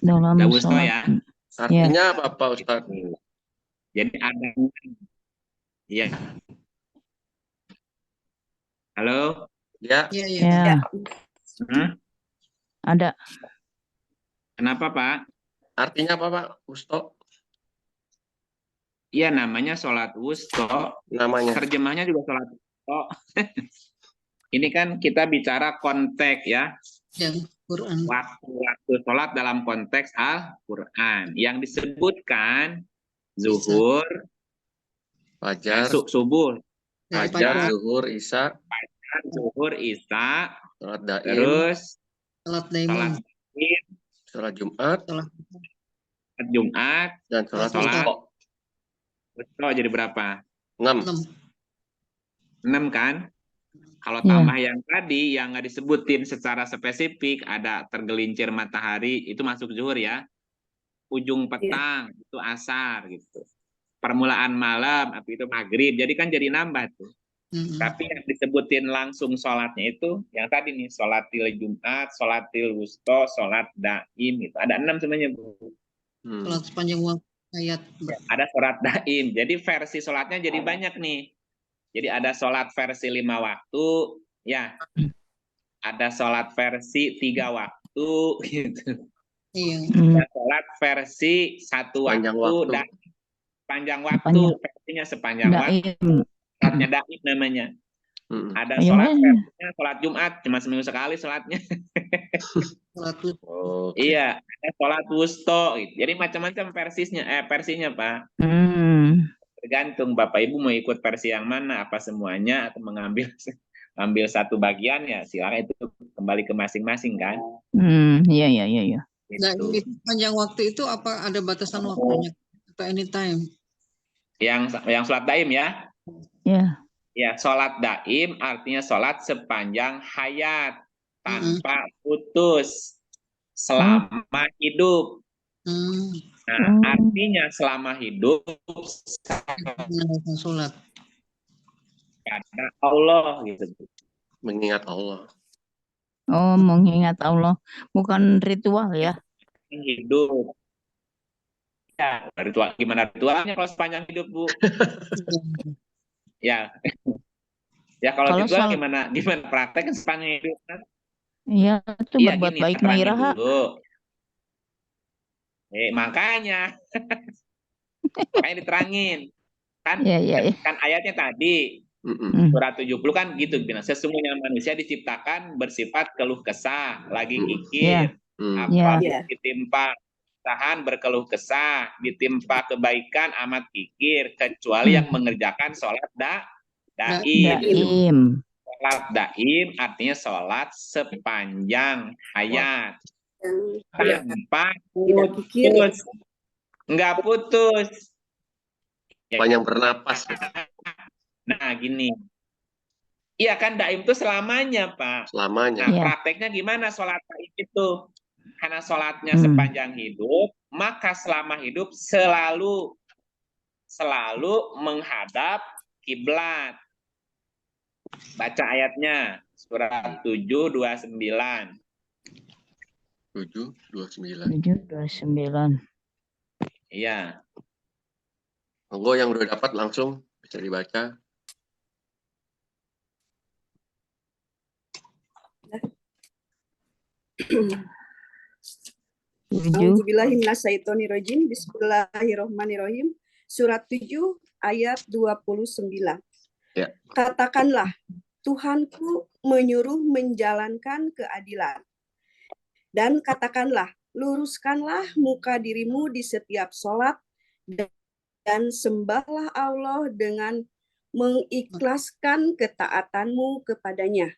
Dalam Ada wusto sholat. ya. Artinya apa Pak Ustadz? Jadi ada. Iya. Halo? Ya. Iya, iya. Ya, Hmm? ada. Kenapa Pak? Artinya apa Pak? Wusto Iya namanya sholat wusto. namanya. Terjemahnya juga sholat wusto. Ini kan kita bicara konteks ya. Yang Quran. Waktu sholat dalam konteks Al-Quran. Yang disebutkan zuhur, Fajar, subuh, Fajar, zuhur, isya, zuhur, isya, sholat daim, terus Sholat sholat daimon. Id, sholat Jumat, Sholat Jumat, dan sholat Sholat. wusto. wusto jadi berapa? 6. 6 kan? Kalau Iya. tambah yang tadi yang nggak disebutin secara spesifik, ada tergelincir matahari, itu masuk zuhur ya. Ujung petang itu asar gitu. Permulaan malam itu maghrib. Jadi kan jadi nambah tuh. Tapi yang disebutin langsung sholatnya itu yang tadi nih, sholatil Jumat, sholatil wusto, sholat daim gitu. Ada 6 sebenarnya Bu. Sholat sepanjang waktu ayat. Ada sholat daim. Jadi versi sholatnya jadi banyak nih. Jadi ada sholat versi 5 waktu, ya. Ada sholat versi 3 waktu, gitu. Iya. Ada sholat versi 1 Panjang waktu, waktu. dan panjang waktu, versinya sepanjang waktu. Daim. Sholatnya daim namanya. Ada Yang sholat lain. versinya sholat Jumat, cuma seminggu sekali sholatnya. Sholat Oke. Iya, ada sholat wusto. Gitu. Jadi macam-macam versinya Pak. Tergantung Bapak Ibu mau ikut versi yang mana, apa semuanya atau mengambil satu bagian ya silakan, itu kembali ke masing-masing kan. Iya, iya, iya, iya. Nah, Gitu. ini panjang waktu itu apa ada batasan waktunya atau anytime? Yang sholat daim ya. Ya. Ya, sholat daim artinya sholat sepanjang hayat tanpa putus selama hidup. Nah, artinya selama hidup Menunaikan sholat. kepada Allah gitu. Mengingat Allah. Oh, mengingat Allah, bukan ritual ya? Hidup. Ya, ritual gimana ritualnya kalau sepanjang hidup Bu? Ya. Ya kalau Kalau ritual soal- gimana prakteknya sepanjang hidup kan? Iya, itu Iya berbuat gini, baik terangin Mairaha. dulu. Makanya diterangin. Kan, Iya, iya, iya. kan ayatnya tadi surat 70 kan gitu bilang, sesungguhnya manusia diciptakan bersifat keluh kesah, lagi kikir, Ya. Apabila ditimpa kesusahan berkeluh kesah, ditimpa kebaikan amat kikir, kecuali yang mengerjakan sholat daim. Daim. Sholat daim artinya sholat sepanjang hayat tanpa tidak kikir. putus, nggak putus. Sepanjang bernapas. Nah gini, iya kan daim itu selamanya Pak. Selamanya. Nah Iya. prakteknya gimana sholat daim itu? Karena sholatnya sepanjang hidup, maka selama hidup selalu menghadap kiblat. Baca ayatnya, surat 7:29. 7:29. 7:29. Iya. Monggo yang udah dapat langsung bisa dibaca. A'udzubillahiminasyaitonirrajim. Bismillahirrahmanirrahim. Surat 7 ayat 29. Ya. Katakanlah, Tuhanku menyuruh menjalankan keadilan. Dan katakanlah, luruskanlah muka dirimu di setiap sholat dan sembahlah Allah dengan mengikhlaskan ketaatanmu kepadanya.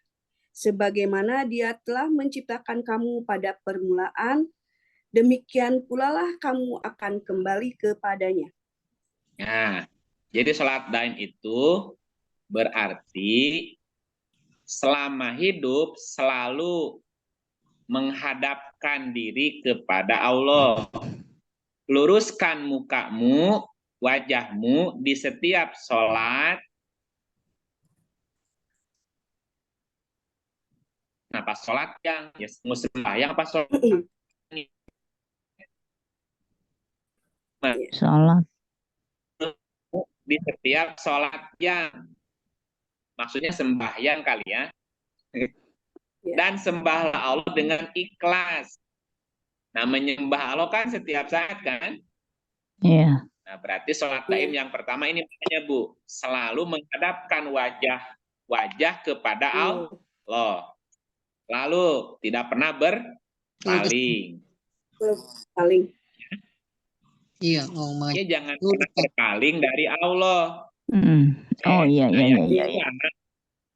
Sebagaimana Dia telah menciptakan kamu pada permulaan, demikian pula lah kamu akan kembali kepadanya. Nah, jadi sholat daim itu berarti selama hidup selalu menghadapkan diri kepada Allah. Luruskan mukamu, wajahmu di setiap sholat. Nah, pas sholat yang sembahyang pas sholat Sholat. di setiap sholat yang maksudnya sembahyang kali ya. Dan sembahlah Allah dengan ikhlas. Nah, menyembah Allah kan setiap saat kan? Iya. Nah, berarti sholat daim yang pertama ini makanya Bu, selalu menghadapkan wajah kepada Allah. Lalu tidak pernah berpaling. Paling. Iya, Ini jangan pernah berpaling dari Allah. Oh iya.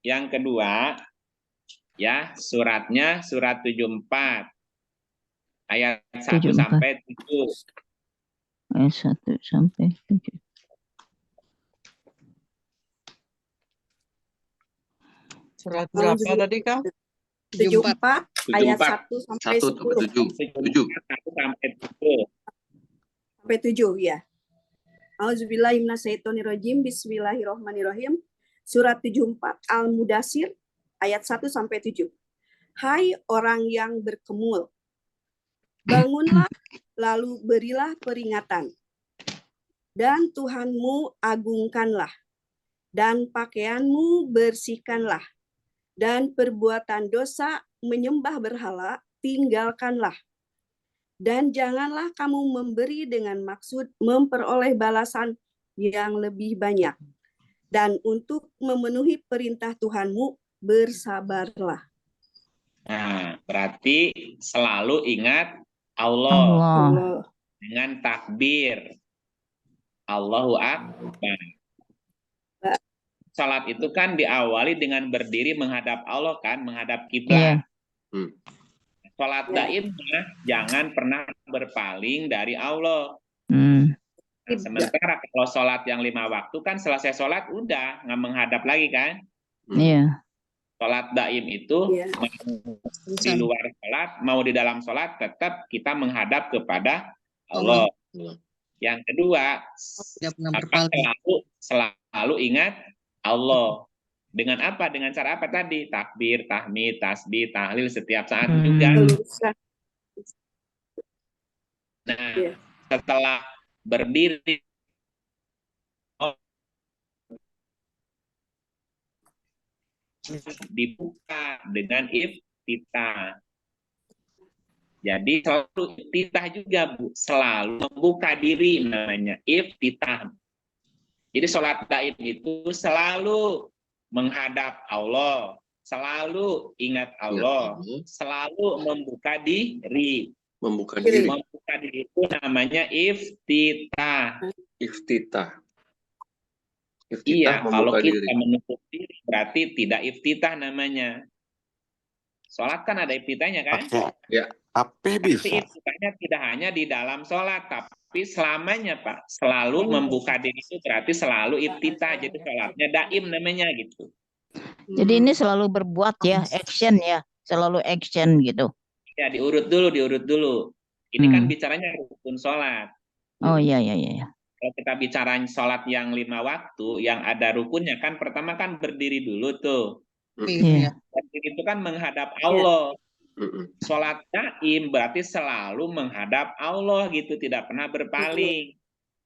Yang kedua, ya suratnya surat 74 ayat 1 sampai 7. Ayat 1 sampai 7. Surat berapa tadi, Kak? 74 ayat 1 sampai 1 sampai 7. 1 sampai 7. Sampai 7 ya. A'udzubillahiminasyaitonirrajim. Bismillahirrahmanirrahim. Surat 74 Al-Mudassir ayat 1 sampai 7. Hai orang yang berkemul, bangunlah lalu berilah peringatan. Dan Tuhanmu agungkanlah, dan pakaianmu bersihkanlah, dan perbuatan dosa menyembah berhala tinggalkanlah. Dan janganlah kamu memberi dengan maksud memperoleh balasan yang lebih banyak. Dan untuk memenuhi perintah Tuhanmu, bersabarlah. Nah, berarti selalu ingat Allah. Dengan takbir. Allahu Akbar. Salat itu kan diawali dengan berdiri menghadap Allah kan, menghadap kiblat. Salat daimnya jangan pernah berpaling dari Allah. Nah, sementara kalau sholat yang 5 waktu kan selesai sholat udah nggak menghadap lagi kan? Iya. Sholat daim itu mau di luar sholat, mau di dalam sholat tetap kita menghadap kepada Allah. Yang kedua, selalu ingat Allah. Dengan apa? Dengan cara apa tadi? Takbir, tahmid, tasbih, tahlil setiap saat juga. Nah, setelah berdiri dibuka dengan iftitah. Jadi selalu iftitah juga Bu, selalu membuka diri namanya iftitah. Jadi sholat daim itu selalu menghadap Allah, selalu ingat Ingat Allah, Allah, selalu membuka diri. membuka Diri. diri, Membuka diri itu namanya iftitah. iftitah. Iftitah Iya, kalau membuka kita diri. menutup diri berarti tidak iftitah namanya. Sholat kan ada iftitahnya kan? Pakai Ya, HP Tapi bisa. iftitahnya tidak hanya di dalam sholat, tapi selamanya Pak. Selalu membuka diri itu berarti selalu iftitah. Jadi sholatnya daim namanya gitu. Jadi ini selalu berbuat ya, action ya, selalu action gitu. Ya diurut dulu. Ini kan Hmm. bicaranya rukun sholat. Oh iya iya iya. Kalau kita bicarain sholat yang 5 waktu, yang ada rukunnya kan pertama kan berdiri dulu tuh. Iya. Berdiri itu kan menghadap Allah. mm-mm. Sholat daim berarti selalu menghadap Allah gitu, tidak pernah berpaling.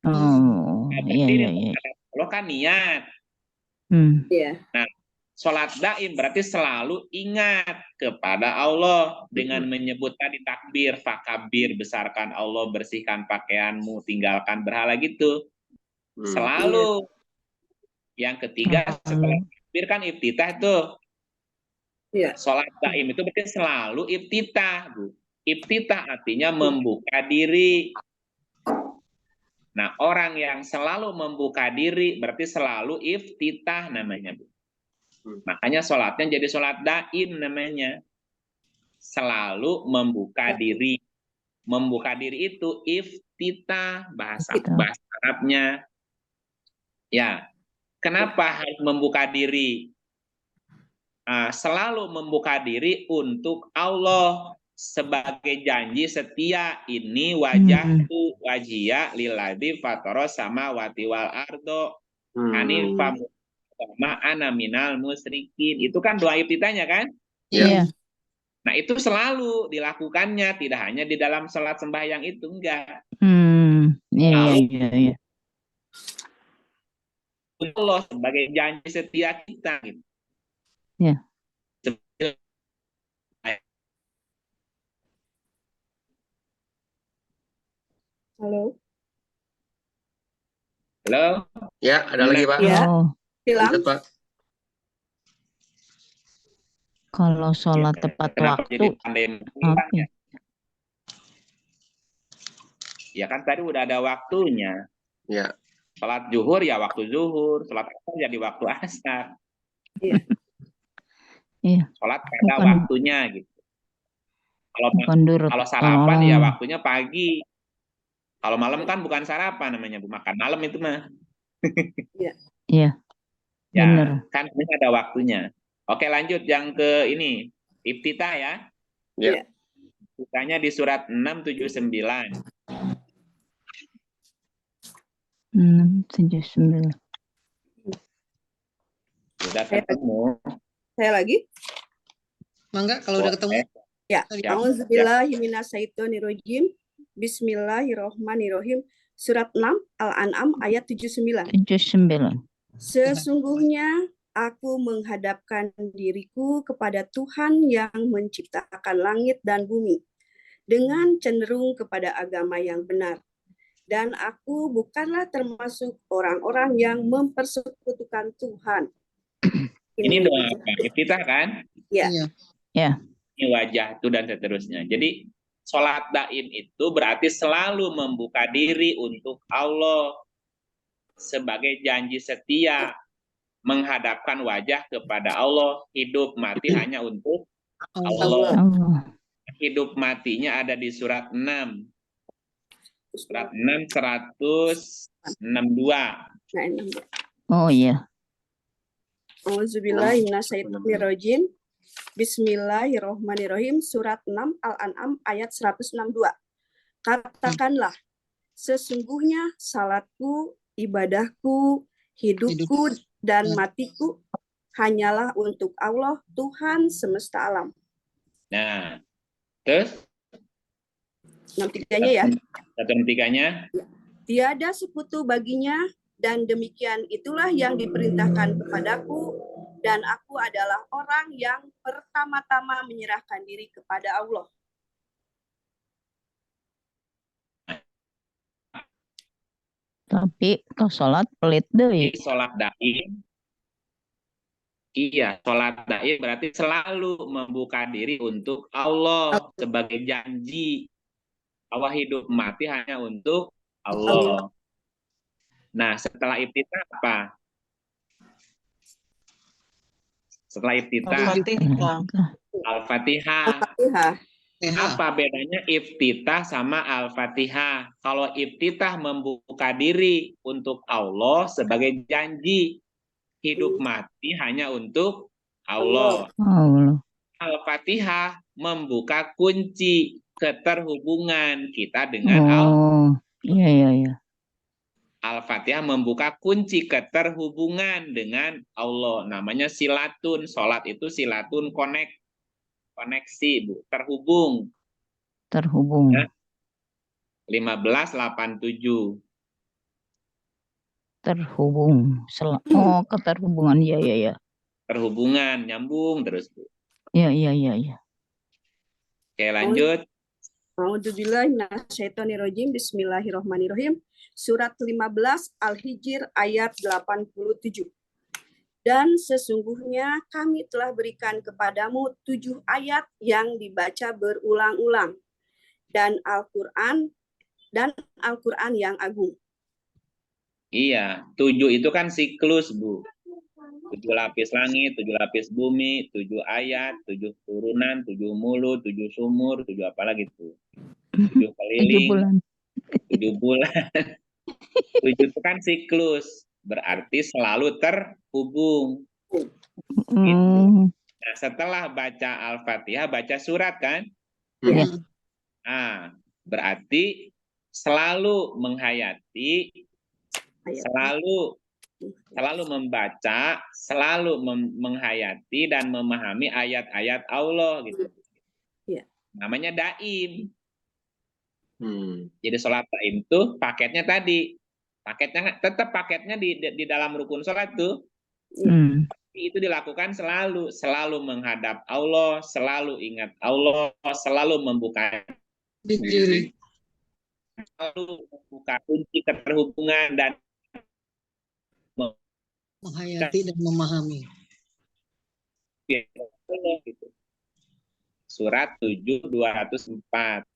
Oh Nah, iya berdiri iya iya. menghadap Allah kan niat. Hmm. Iya. Sholat daim berarti selalu ingat kepada Allah dengan menyebut tadi takbir, fakabir, besarkan Allah, bersihkan pakaianmu, tinggalkan berhala gitu. Selalu. Yang ketiga setelah takbir kan iftitah tuh. Iya. Sholat daim itu berarti selalu iftitah, Bu. Iftitah artinya membuka diri. Nah, orang yang selalu membuka diri berarti selalu iftitah namanya, Bu. Makanya sholatnya jadi sholat daim namanya. Selalu membuka diri. Membuka diri itu iftitah, bahasa Arabnya. Ya, kenapa harus membuka diri? Selalu membuka diri untuk Allah sebagai janji setia. Ini wajahku wajia lilladzi fataros samawati wal ardo hanifam ana minal musyrikin. Itu kan doa iftitahnya kan? Iya. Nah, itu selalu dilakukannya, tidak hanya di dalam sholat sembahyang itu, enggak. Iya. Allah sebagai janji setia kita gitu. Iya. Halo. Halo? Ya, ada lagi Pak. Ya. Oh, Silang. Lanjut Pak. kalau sholat tepat Kenapa jadi waktu, pandemi? oke. Ya kan tadi udah ada waktunya. Ya, Sholat zuhur ya waktu zuhur, sholat asar jadi waktu asar. Iya. Sholat pada Bukan- waktunya gitu. Bukan durut. Kalau sarapan ya waktunya pagi. Kalau malam kan bukan sarapan namanya, Bu. Makan malam itu mah. Iya. Ya, Bener. kan ini ada waktunya. Oke, lanjut yang ke ini. Iftitah ya. ya. Iftitahnya di surat 679. 679. Sudah ketemu. Saya lagi? Mangga kalau udah ketemu. Ya. Siap. A'udzubillahiminasyaitonirrajim. Bismillahirrohmanirrohim. Surat 6 Al-An'am ayat 79. 79. Sesungguhnya aku menghadapkan diriku kepada Tuhan yang menciptakan langit dan bumi dengan cenderung kepada agama yang benar. Dan aku bukanlah termasuk orang-orang yang mempersekutukan Tuhan. Ini doa apa? Iftitah kan? Ya. Ya. Ini wajah itu dan seterusnya. Jadi sholat daim itu berarti selalu membuka diri untuk Allah sebagai janji setia, menghadapkan wajah kepada Allah, hidup mati hanya untuk Allah. Allah. Hidup matinya ada di surat 6. Surat 6 162. Oh iya. A'udzubillahiminasyaitonirrajim. Bismillahirrohmanirrohim. Surat 6 Al-An'am ayat 162. Katakanlah, sesungguhnya salatku, ibadahku, hidupku, dan matiku hanyalah untuk Allah, Tuhan semesta alam. Nah, terus 63-nya ya. 163-nya. Tiada sekutu baginya, dan demikian itulah yang diperintahkan kepadaku, dan aku adalah orang yang pertama-tama menyerahkan diri kepada Allah. Tapi kalau sholat pelit deh. Sholat daim Iya, sholat daim berarti selalu membuka diri untuk Allah sebagai janji bahwa hidup mati hanya untuk Allah. Nah, setelah iftitah apa? Setelah iftitah Al-Fatihah. Al-Fatihah. Al-Fatihah. Apa bedanya iftitah sama Al-Fatihah? Kalau iftitah membuka diri untuk Allah sebagai janji hidup mati hanya untuk Allah. Allah. Al-Fatihah membuka kunci keterhubungan kita dengan Oh, iya, iya, iya. Al-Fatihah membuka kunci keterhubungan dengan Allah. Namanya silatun. Sholat itu silatun koneksi, Bu. Terhubung. Terhubung. Ya. 1587. Terhubung. Oh, keterhubungan. Iya, iya, iya. Terhubungan, nyambung terus, Bu. Iya, iya, iya, iya. Oke, lanjut. A'udzubillahiminasyaitonirrajim. Bismillahirrahmanirrahim. Surat 15 Al-Hijr ayat 87. Dan sesungguhnya kami telah berikan kepadamu 7 ayat yang dibaca berulang-ulang dan Al-Quran yang agung. Iya, 7 itu kan siklus, Bu. 7 lapis langit, 7 lapis bumi, 7 ayat, 7 turunan, 7 mulut, 7 sumur, 7 apa lagi tuh? 7 keliling, 7 bulan. 7 itu kan siklus, berarti selalu terhubung. Gitu. Nah, setelah baca Al-Fatihah, baca surat kan? Iya. Nah, berarti selalu menghayati, selalu membaca, selalu menghayati dan memahami ayat-ayat Allah gitu. Iya. Namanya daim. Jadi sholat daim itu paketnya tadi. Paketnya di dalam rukun sholat tuh. Itu dilakukan selalu menghadap Allah, selalu ingat Allah, selalu membuka diri, selalu membuka kunci keterhubungan dan menghayati dan memahami. Surat 7:204.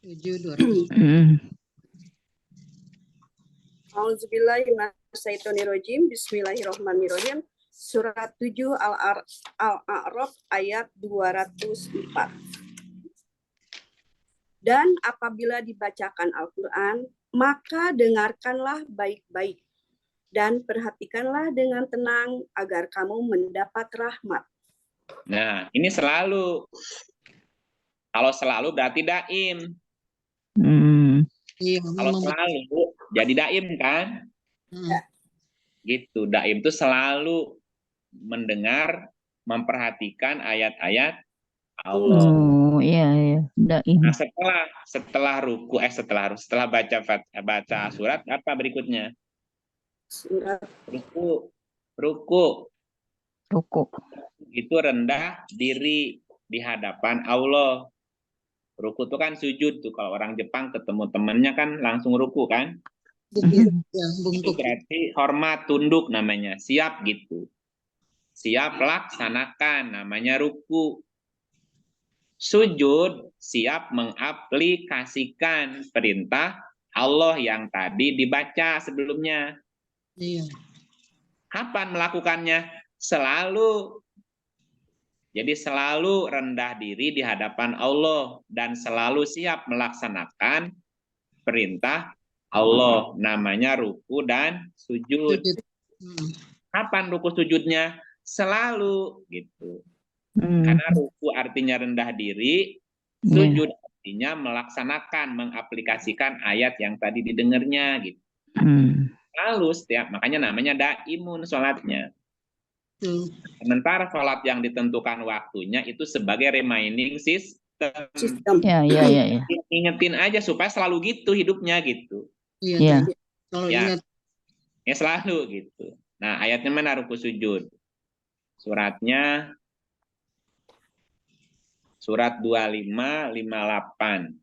7:204. A'udzubillahiminasyaitonirrajim. Bismillahirrahmanirrahim. Surat 7 Al-A'raf ayat 204. Dan apabila dibacakan Al-Quran, maka dengarkanlah baik-baik dan perhatikanlah dengan tenang agar kamu mendapat rahmat. Nah, ini selalu. Kalau selalu berarti daim. Iya, kalau selalu jadi daim kan? Gitu. Daim itu selalu mendengar, memperhatikan ayat-ayat Allah. Oh, iya, iya. Daim. Nah, setelah baca surat, apa berikutnya? Surat ruku. Itu rendah diri di hadapan Allah. Ruku itu kan sujud tuh. Kalau orang Jepang ketemu temannya kan langsung ruku kan? Itu berarti hormat, tunduk namanya. Siap gitu. Siap laksanakan namanya ruku. Sujud siap mengaplikasikan perintah Allah yang tadi dibaca sebelumnya. Iya. Kapan melakukannya? Selalu. Jadi selalu rendah diri di hadapan Allah dan selalu siap melaksanakan perintah Allah. Namanya ruku dan sujud. Kapan ruku sujudnya? Selalu gitu. Karena ruku artinya rendah diri, sujud artinya melaksanakan, mengaplikasikan ayat yang tadi didengarnya gitu. Lalu makanya namanya daimun sholatnya. Sementara sholat yang ditentukan waktunya itu sebagai remaining system. Ya. Ingetin aja supaya selalu gitu hidupnya gitu. Iya. Ya selalu gitu. Nah, ayatnya mana ruku sujud? Suratnya surat 25:58.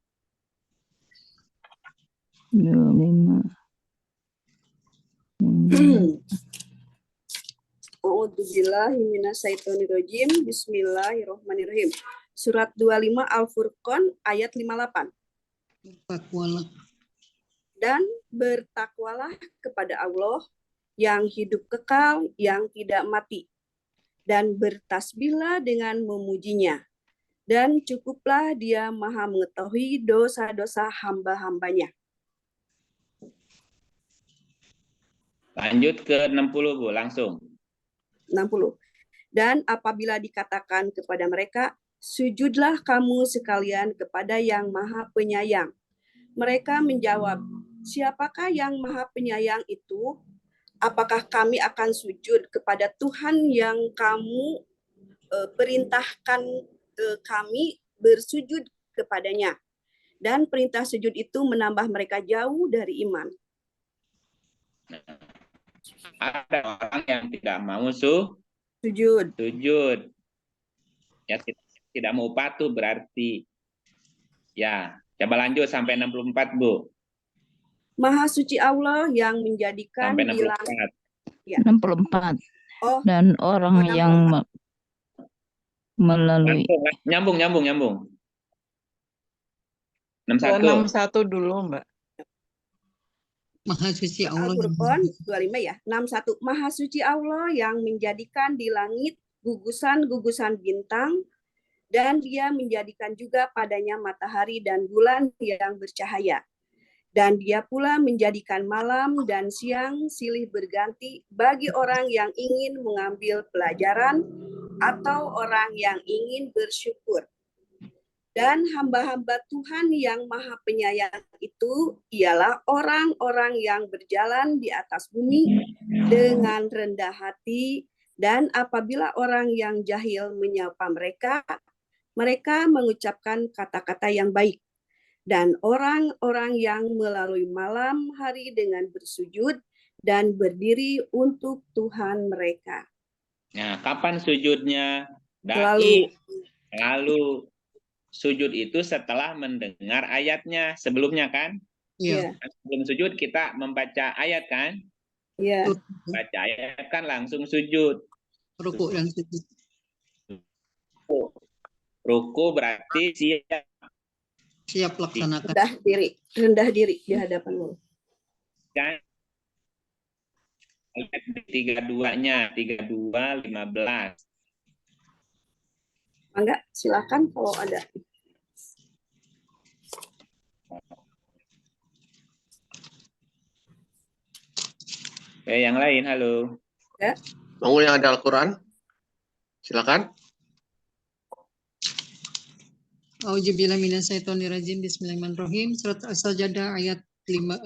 25. A'udzubillahi minasyaitonirrajim. Bismillahirrahmanirrahim. Surat 25 Al-Furqan ayat 58. Bertakwalah. Dan bertakwalah kepada Allah yang hidup kekal, yang tidak mati. Dan bertasbihlah dengan memujinya. Dan cukuplah dia maha mengetahui dosa-dosa hamba-hambanya. Lanjut ke 60, Bu, langsung. 60. Dan apabila dikatakan kepada mereka, sujudlah kamu sekalian kepada yang maha penyayang. Mereka menjawab, siapakah yang maha penyayang itu? Apakah kami akan sujud kepada Tuhan yang kamu perintahkan kami bersujud kepadanya? Dan perintah sujud itu menambah mereka jauh dari iman. Ada orang yang tidak mau sujud. Ya, tidak mau patuh berarti. Ya, coba lanjut sampai 64, Bu. Maha suci Allah yang menjadikan Sampai di langit. 64. Ya. 64. Oh, Dan orang 64. yang melalui Nyambung. 61. 61 dulu, Mbak. Maha suci Allah. Al-Furqan 25 ya. 61. Maha suci Allah yang menjadikan di langit gugusan-gugusan bintang, dan dia menjadikan juga padanya matahari dan bulan yang bercahaya. Dan dia pula menjadikan malam dan siang silih berganti bagi orang yang ingin mengambil pelajaran atau orang yang ingin bersyukur. Dan hamba-hamba Tuhan yang maha penyayang itu ialah orang-orang yang berjalan di atas bumi dengan rendah hati, dan apabila orang yang jahil menyapa mereka, mereka mengucapkan kata-kata yang baik. Dan orang-orang yang melalui malam hari dengan bersujud dan berdiri untuk Tuhan mereka. Nah, kapan sujudnya? Lalu sujud itu setelah mendengar ayatnya. Sebelumnya kan? Iya. Sebelum sujud kita membaca ayat kan? Iya. Baca ayat kan langsung sujud. Rukuk dan sujud. Ruku berarti Siap laksanakan. Rendah diri di hadapan Allah. kan? Ayat 32-nya, 32, 15. Enggak, silakan kalau ada. Yang lain, halo. Ya. Mau yang ada Al-Quran? Silakan. Auzubillahi minasyaitonirrajim. Bismillahirrahmanirrahim. Surat As-Sajdah ayat 15.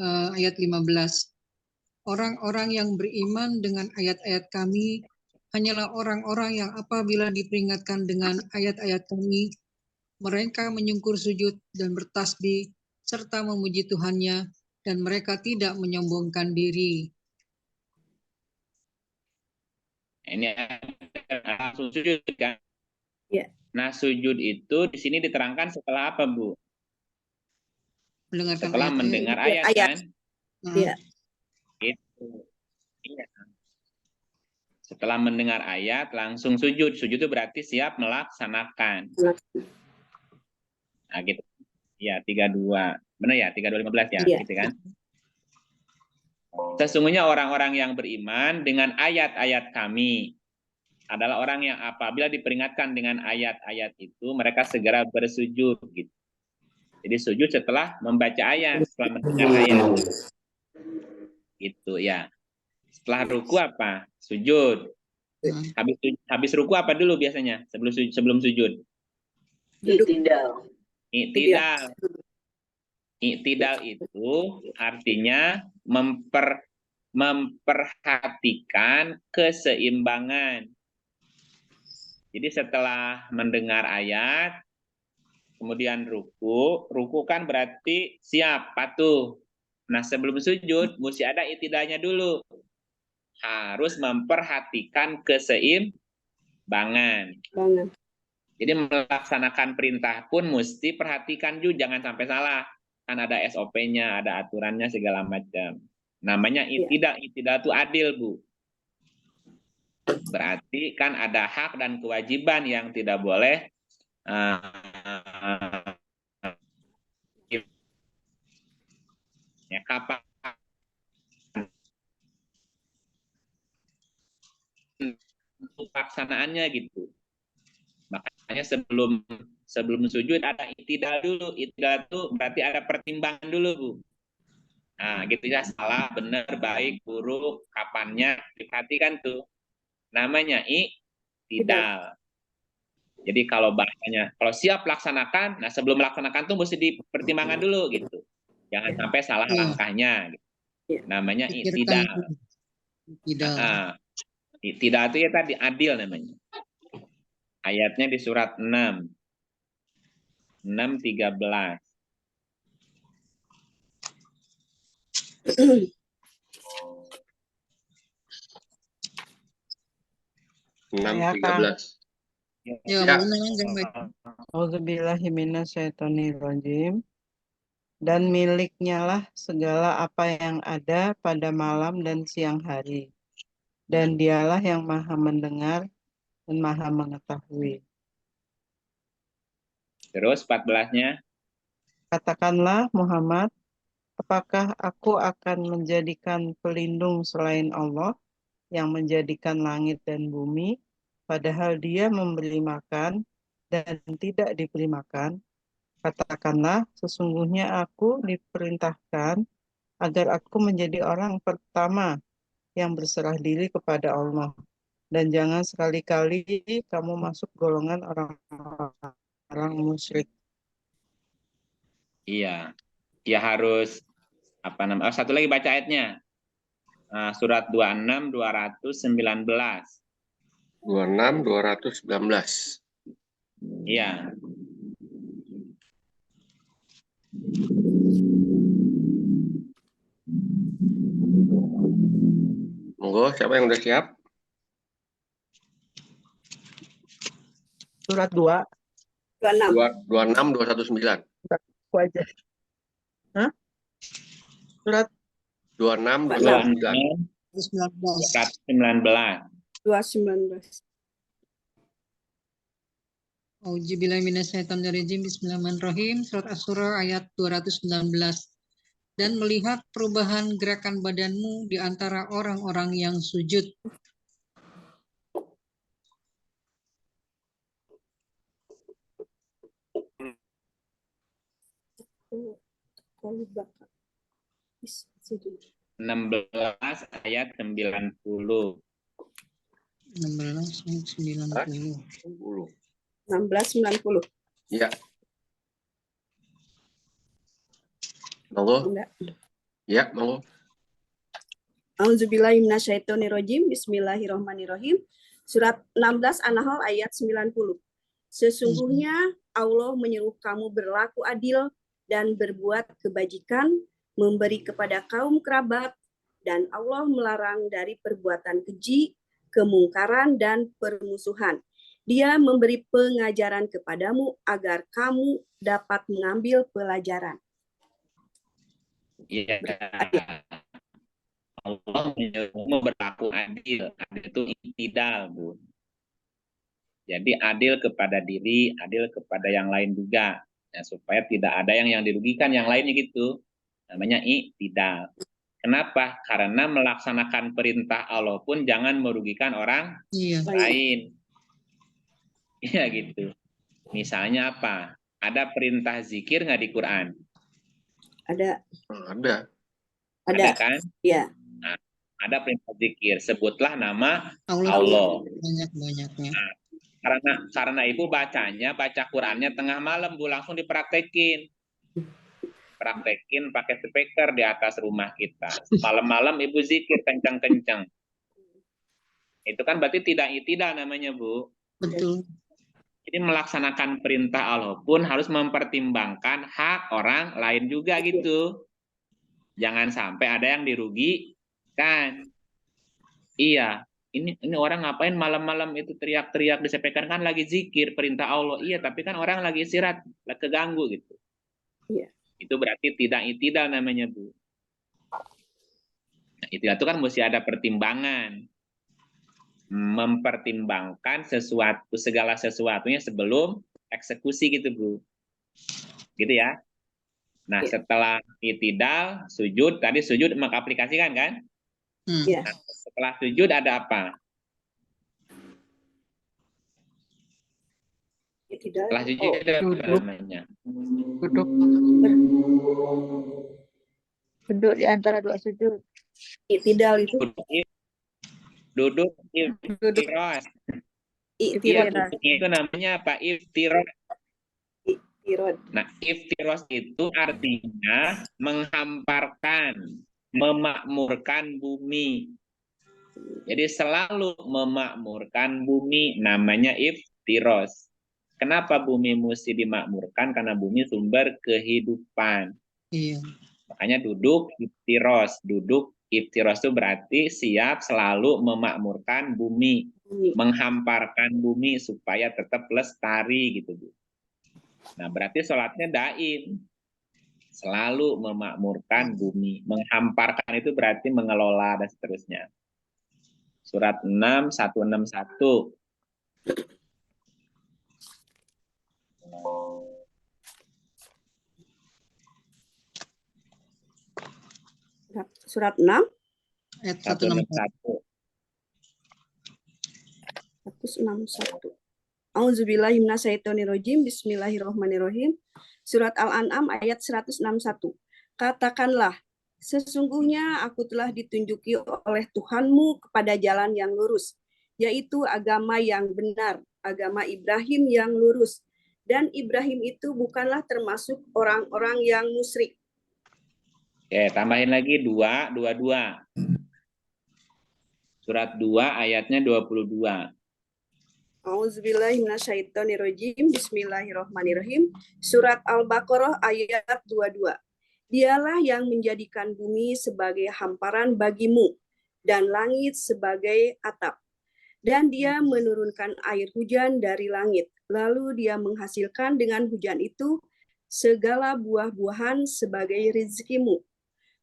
Orang-orang yang beriman dengan ayat-ayat kami hanyalah orang-orang yang apabila diperingatkan dengan ayat-ayat kami, mereka menyungkur sujud dan bertasbih serta memuji Tuhannya, dan mereka tidak menyombongkan diri. Ini langsung sujud kan? Ya. Nah, sujud itu di sini diterangkan setelah apa, Bu? Mendengarkan Setelah ayat-ayat. mendengar ayat kan? Iya. Itu. Iya. Setelah mendengar ayat langsung sujud. Sujud itu berarti siap melaksanakan. Nah, gitu. Ya, 32. Benar ya? 32, 15 ya, Iya. gitu kan? Sesungguhnya orang-orang yang beriman dengan ayat-ayat kami adalah orang yang apabila diperingatkan dengan ayat-ayat itu, mereka segera bersujud. Gitu. Jadi sujud setelah membaca ayat, setelah mendengar ayat. Gitu ya. Setelah ruku apa? Sujud. Habis ruku apa dulu biasanya sebelum sujud? I'tidal. I'tidal itu artinya memperhatikan keseimbangan. Jadi setelah mendengar ayat, kemudian ruku kan berarti siap, patuh. Nah, sebelum sujud, mesti ada i'tidalnya dulu. Harus memperhatikan keseimbangan. Jadi melaksanakan perintah pun mesti perhatikan juga, jangan sampai salah. Kan ada SOP-nya, ada aturannya segala macam. Namanya i'tidal. I'tidal itu adil, Bu. Berarti kan ada hak dan kewajiban yang tidak boleh ya kapan pelaksanaannya gitu. Makanya sebelum sujud ada itidal dulu. Itidal itu berarti ada pertimbangan dulu, Bu. Nah, gitu ya, salah, benar, baik, buruk, kapannya diperhatikan tuh. Namanya itidal. Jadi kalau bahasanya, kalau siap laksanakan, nah sebelum melaksanakan tuh mesti dipertimbangkan dulu gitu. Jangan sampai salah Iya. langkahnya. Gitu. Iya. Namanya Pikirkan itidal. tidak. Itidal itu ya tadi adil namanya. Ayatnya di surat 6. 6:13. Enam 13. Ya, Ya. Auzubillahiminasyaitonirrajim. Dan miliknya lah segala apa yang ada pada malam dan siang hari. Dan dialah yang maha mendengar dan maha mengetahui. Terus 14-nya. Katakanlah Muhammad, apakah aku akan menjadikan pelindung selain Allah yang menjadikan langit dan bumi, padahal dia memberi makan dan tidak diberi makan? Katakanlah, sesungguhnya aku diperintahkan agar aku menjadi orang pertama yang berserah diri kepada Allah. Dan jangan sekali-kali kamu masuk golongan orang musyrik. Iya. Ya harus apa namanya? Satu lagi baca ayatnya. Surat 26 219. 26 219. Iya. Monggo, siapa yang udah siap? Surat 2. 26 219. Aku aja. Hah? Surat 26 219. 219. Auzubillahiminasyaitonirrajim. Bismillahirrahmanirrahim. Surat Asy-Syura ayat 219. Dan melihat perubahan gerakan badanmu di antara orang-orang yang sujud. Kalau bakal 16 ayat 90. 16 ayat 90. 1690. Iya. Monggo. Ya, monggo. Auzubillahiminasyaitonirrajim. Bismillahirrahmanirrahim. Surat 16 An-Nahl ayat 90. Sesungguhnya Allah menyuruh kamu berlaku adil dan berbuat kebajikan, memberi kepada kaum kerabat, dan Allah melarang dari perbuatan keji, kemungkaran, dan permusuhan. Dia memberi pengajaran kepadamu agar kamu dapat mengambil pelajaran. Iya. Allah menyuruhmu berlaku adil. Adil itu itidal, Bu. Jadi adil kepada diri, adil kepada yang lain juga. Ya, supaya tidak ada yang dirugikan yang lainnya gitu. Namanya itidal. Kenapa? Karena melaksanakan perintah Allah pun jangan merugikan orang lain. Iya gitu. Misalnya apa? Ada perintah zikir nggak di Quran? Ada. Ada kan? Ya. Nah, ada perintah zikir. Sebutlah nama Allah. Banyak-banyaknya. Nah, karena ibu baca Qurannya tengah malam, Bu, langsung dipraktekin. Praktekin pakai speaker di atas rumah kita. Malam-malam ibu zikir kencang-kencang. Itu kan berarti tidak itidal namanya, Bu. Betul. Jadi melaksanakan perintah Allah pun harus mempertimbangkan hak orang lain juga gitu. Jangan sampai ada yang dirugikan. Iya, ini orang ngapain malam-malam itu teriak-teriak disampaikan kan lagi zikir perintah Allah. Iya, tapi kan orang lagi istirahat, keganggu gitu. Iya. Itu berarti tidak itidal namanya, Bu. Nah, itidal itu kan mesti ada pertimbangan. mempertimbangkan segala sesuatunya sebelum eksekusi gitu Bu. Gitu ya. Nah, setelah itidal, sujud, tadi sujud mengaplikasikan kan? Ya. Nah, setelah sujud ada apa? Tidak. Setelah sujud ada apa Duduk. namanya? Duduk. Duduk di antara dua sujud. I'tidal itu. Duduk iftiros. Iya, I'tirad. itu namanya apa? Iftiros. I'tirad. Nah, iftiros itu artinya menghamparkan, memakmurkan bumi. Jadi selalu memakmurkan bumi, namanya iftiros. Kenapa bumi mesti dimakmurkan? Karena bumi sumber kehidupan. Iya. Makanya duduk iftiros. Duduk iftiros itu berarti siap selalu memakmurkan bumi, menghamparkan bumi supaya tetap lestari gitu Bu. Nah, berarti sholatnya daim. Selalu memakmurkan bumi. Menghamparkan itu berarti mengelola dan seterusnya. Surat 6, 161. Surat 6. Ayat 161. 161. Auzubillahi minasyaitonirrajim. Bismillahirrahmanirrahim. Surat Al-An'am ayat 161. Katakanlah, sesungguhnya aku telah ditunjuki oleh Tuhanmu kepada jalan yang lurus, yaitu agama yang benar, agama Ibrahim yang lurus. Dan Ibrahim itu bukanlah termasuk orang-orang yang musyrik. Oke, tambahin lagi 2. Surat 2 ayatnya 22. Auzubillahi minasyaitonirrajim. Bismillahirrahmanirrahim. Surat Al-Baqarah ayat 22. Dialah yang menjadikan bumi sebagai hamparan bagimu dan langit sebagai atap. Dan dia menurunkan air hujan dari langit. Lalu dia menghasilkan dengan hujan itu segala buah-buahan sebagai rezekimu.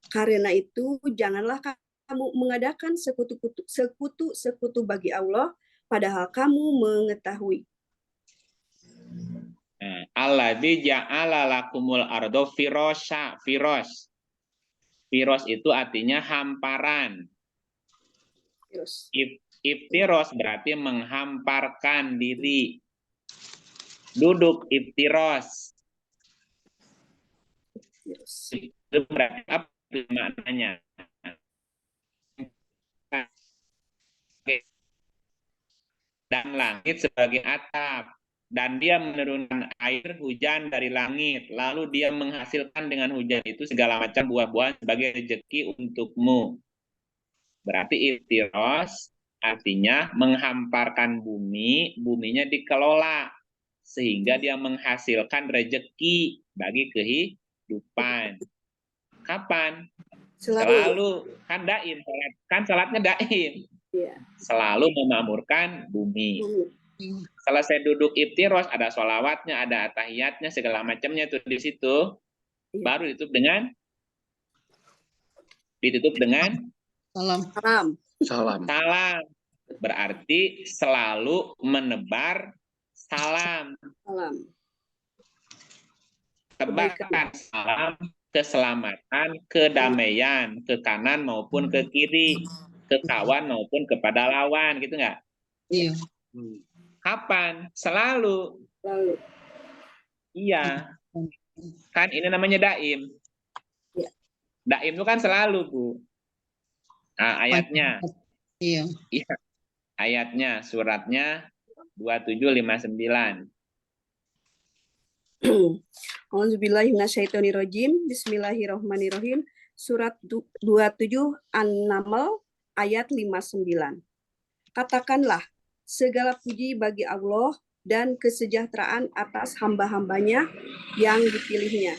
Karena itu janganlah kamu mengadakan sekutu bagi Allah, padahal kamu mengetahui. Alladzi ja'ala lakumul ardo firosha. Firos itu artinya hamparan. Iftiros berarti menghamparkan diri. Duduk iftiros. Itu berarti apa maknanya? Dan langit sebagai atap. Dan dia menurunkan air hujan dari langit. Lalu dia menghasilkan dengan hujan itu segala macam buah-buahan sebagai rezeki untukmu. Berarti iftiros artinya menghamparkan bumi, buminya dikelola. Sehingga dia menghasilkan rezeki bagi kehidupan. Kapan? Selalu. Kan daim. Kan salatnya daim. Ya. Selalu memakmurkan bumi. Selesai duduk iftiros, ada sholawatnya, ada atahiyatnya, segala macamnya tuh di situ. Baru ditutup dengan salam. Berarti selalu menebar salam. Tebarkan salam, keselamatan, kedamaian, ke kanan maupun ke kiri, ke kawan maupun kepada lawan, gitu nggak? Iya. Kapan? Selalu. Iya. Kan ini namanya daim. Daim itu kan selalu, Bu. Nah, ayatnya. Iya. Iya. Ayatnya, suratnya 2759. Auzubillahi minasyaitonirrajim. Bismillahirrahmanirrahim. Surat 27 An-Naml ayat 59. Katakanlah, segala puji bagi Allah dan kesejahteraan atas hamba-hambanya yang dipilihnya.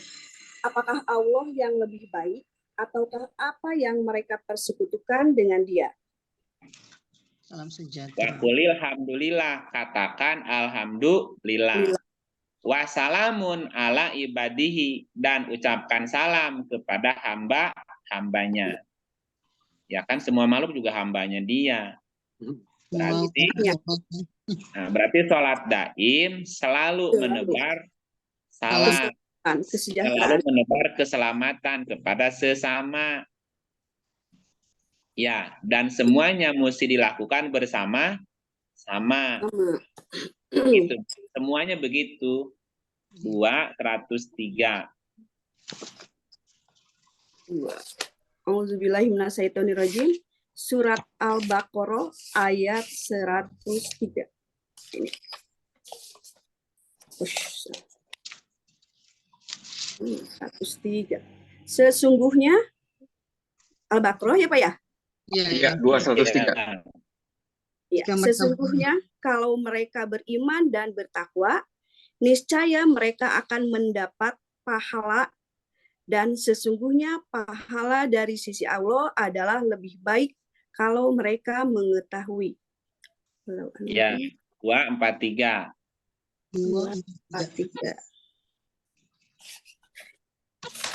Apakah Allah yang lebih baik ataukah apa yang mereka persekutukan dengan Dia? Salam sejahtera. Waqulil alhamdulillah, katakan alhamdulillah. Wassalamun ala ibadihi, dan ucapkan salam kepada hamba-hambanya. Ya kan semua makhluk juga hambanya Dia. Berarti, berarti sholat daim selalu menebar salam, selalu kesejahteraan. menebar keselamatan kepada sesama. Ya, dan semuanya mesti dilakukan bersama-sama. Itu semuanya begitu. 203. Auzubillahiminasyaitonirrajim. Surat Al-Baqarah ayat 103. Ini. 103. Sesungguhnya Al-Baqarah ya Pak ya? Iya, 203. Ya, sesungguhnya kalau mereka beriman dan bertakwa, niscaya mereka akan mendapat pahala, dan sesungguhnya pahala dari sisi Allah adalah lebih baik kalau mereka mengetahui. Ya, 243. 243.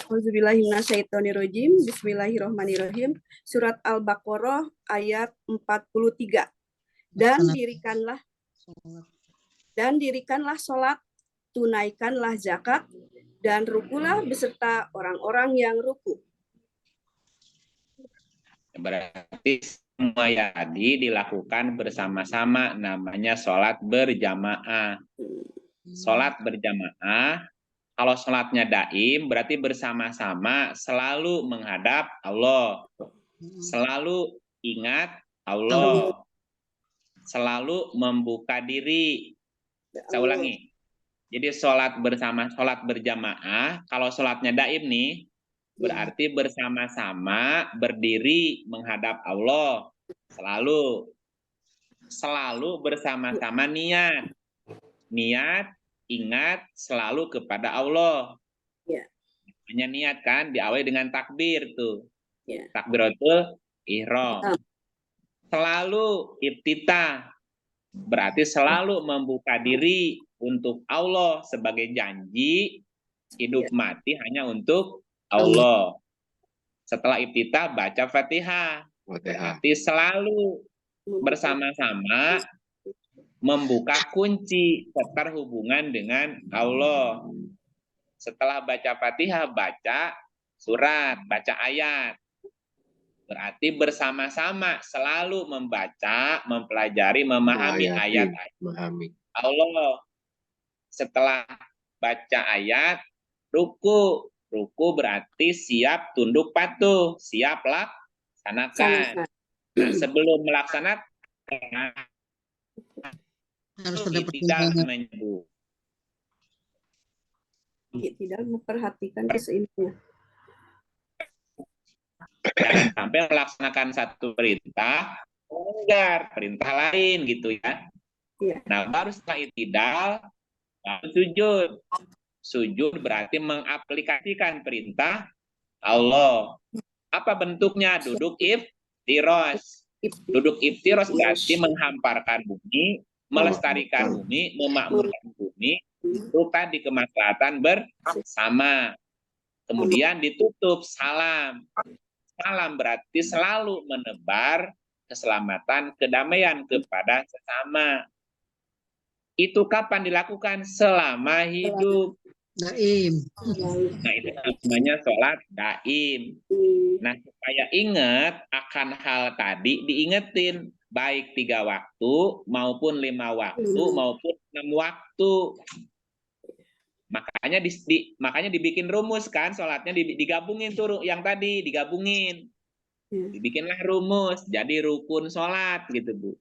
Auzubillahiminasyaitonirrajim. Bismillahirrahmanirrahim. Surat Al-Baqarah ayat 43. Dan dirikanlah sholat, tunaikanlah zakat, dan rukulah beserta orang-orang yang ruku. Berarti semua tadi dilakukan bersama-sama, namanya sholat berjamaah. Sholat berjamaah, kalau sholatnya daim berarti bersama-sama, selalu menghadap Allah, selalu ingat Allah, selalu membuka diri. Saya ulangi. Jadi sholat bersama, sholat berjamaah, kalau sholatnya daim nih, berarti bersama-sama berdiri menghadap Allah. Selalu bersama-sama niat. Niat, ingat selalu kepada Allah. Hanya niat kan, diawali dengan takbir tuh. Takbiratul ihram. Selalu iftitah, berarti selalu membuka diri untuk Allah sebagai janji hidup mati hanya untuk Allah. Setelah iftitah baca Fatihah, berarti selalu bersama-sama membuka kunci seputar hubungan dengan Allah. Setelah baca Fatihah baca surat, baca ayat. Berarti bersama-sama selalu membaca, mempelajari, memahami ayat-ayat Allah. Setelah baca ayat, ruku. Ruku berarti siap tunduk patuh, siap laksanakan. Nah, sebelum melaksanakan harus ada tidak menyebut. Tidak memperhatikan keseimbangan. Jangan sampai melaksanakan satu perintah, melanggar perintah lain gitu ya. Nah, baru setelah itidal, baru sujud. Sujud berarti mengaplikasikan perintah Allah. Apa bentuknya? Duduk iftiros. Duduk iftiros berarti menghamparkan bumi, melestarikan bumi, memakmurkan bumi, itu tadi kemaslahatan bersama. Kemudian ditutup salam. Salam berarti selalu menebar keselamatan, kedamaian kepada sesama. Itu kapan dilakukan? Selama hidup. Daim. Nah, itu namanya sholat daim. Nah, supaya ingat akan hal tadi, diingetin baik 3 waktu maupun 5 waktu maupun 6 waktu. Makanya dibikin rumus kan, sholatnya digabungin tuh yang tadi, digabungin. Dibikinlah rumus, jadi rukun sholat gitu Bu.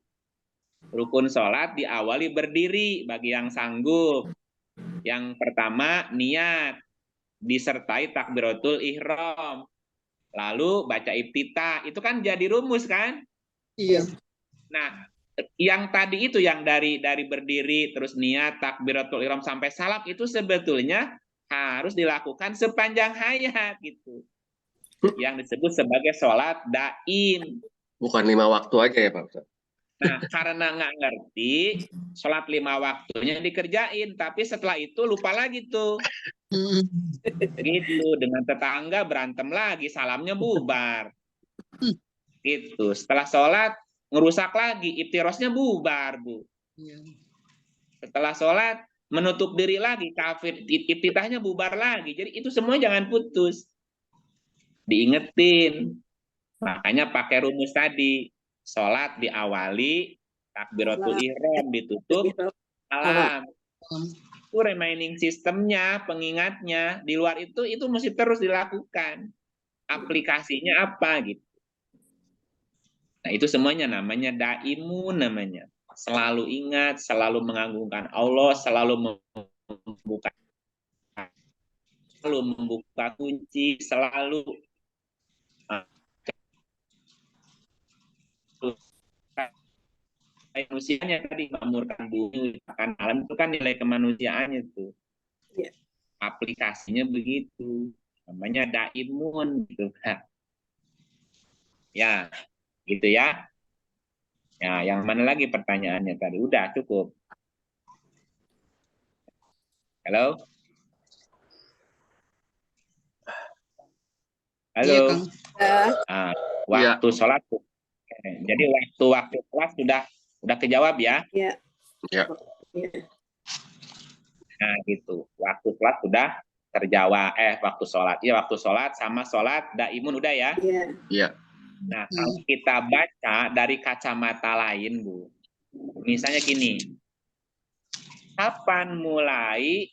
Rukun sholat diawali berdiri bagi yang sanggup. Yang pertama niat, disertai takbiratul ihram. Lalu baca iftitah, itu kan jadi rumus kan? Iya. Nah, yang tadi itu yang dari berdiri terus niat takbiratul ihram sampai salam itu sebetulnya harus dilakukan sepanjang hayat gitu. Yang disebut sebagai sholat daim. Bukan 5 waktu aja ya Pak Ustaz? Nah, karena nggak ngerti, sholat 5 waktunya dikerjain, tapi setelah itu lupa lagi tuh. Gitu, dengan tetangga berantem lagi, salamnya bubar. Gitu. Setelah sholat ngerusak lagi, iftirosnya bubar, Bu. Iya. Setelah sholat, menutup diri lagi, kafir, iftitahnya bubar lagi. Jadi itu semua jangan putus. Diingetin. Makanya pakai rumus tadi. Sholat diawali, takbiratul ihram ditutup, salam. Itu remaining sistemnya, pengingatnya. Di luar itu mesti terus dilakukan. Aplikasinya apa gitu. Nah itu semuanya namanya daimun namanya. Selalu ingat, selalu mengagungkan Allah, selalu membuka kunci, selalu manusianya tadi makmurkan bumi, bahkan alam itu kan nilai kemanusiaannya tuh. Iya. Aplikasinya begitu, namanya daimun gitu. Ya, gitu ya. Ya, yang mana lagi pertanyaannya tadi? Udah cukup. Halo? Halo. Iya, Kang. Waktu sholat. Jadi waktu sholat sudah kejawab ya? Iya. Ya. Nah, gitu. Waktu sholat sudah terjawab. Waktu sholat. Ya, waktu sholat sama sholat daimun udah ya? Iya. Iya. Nah, kalau kita baca dari kacamata lain, Bu. Misalnya gini. Kapan mulai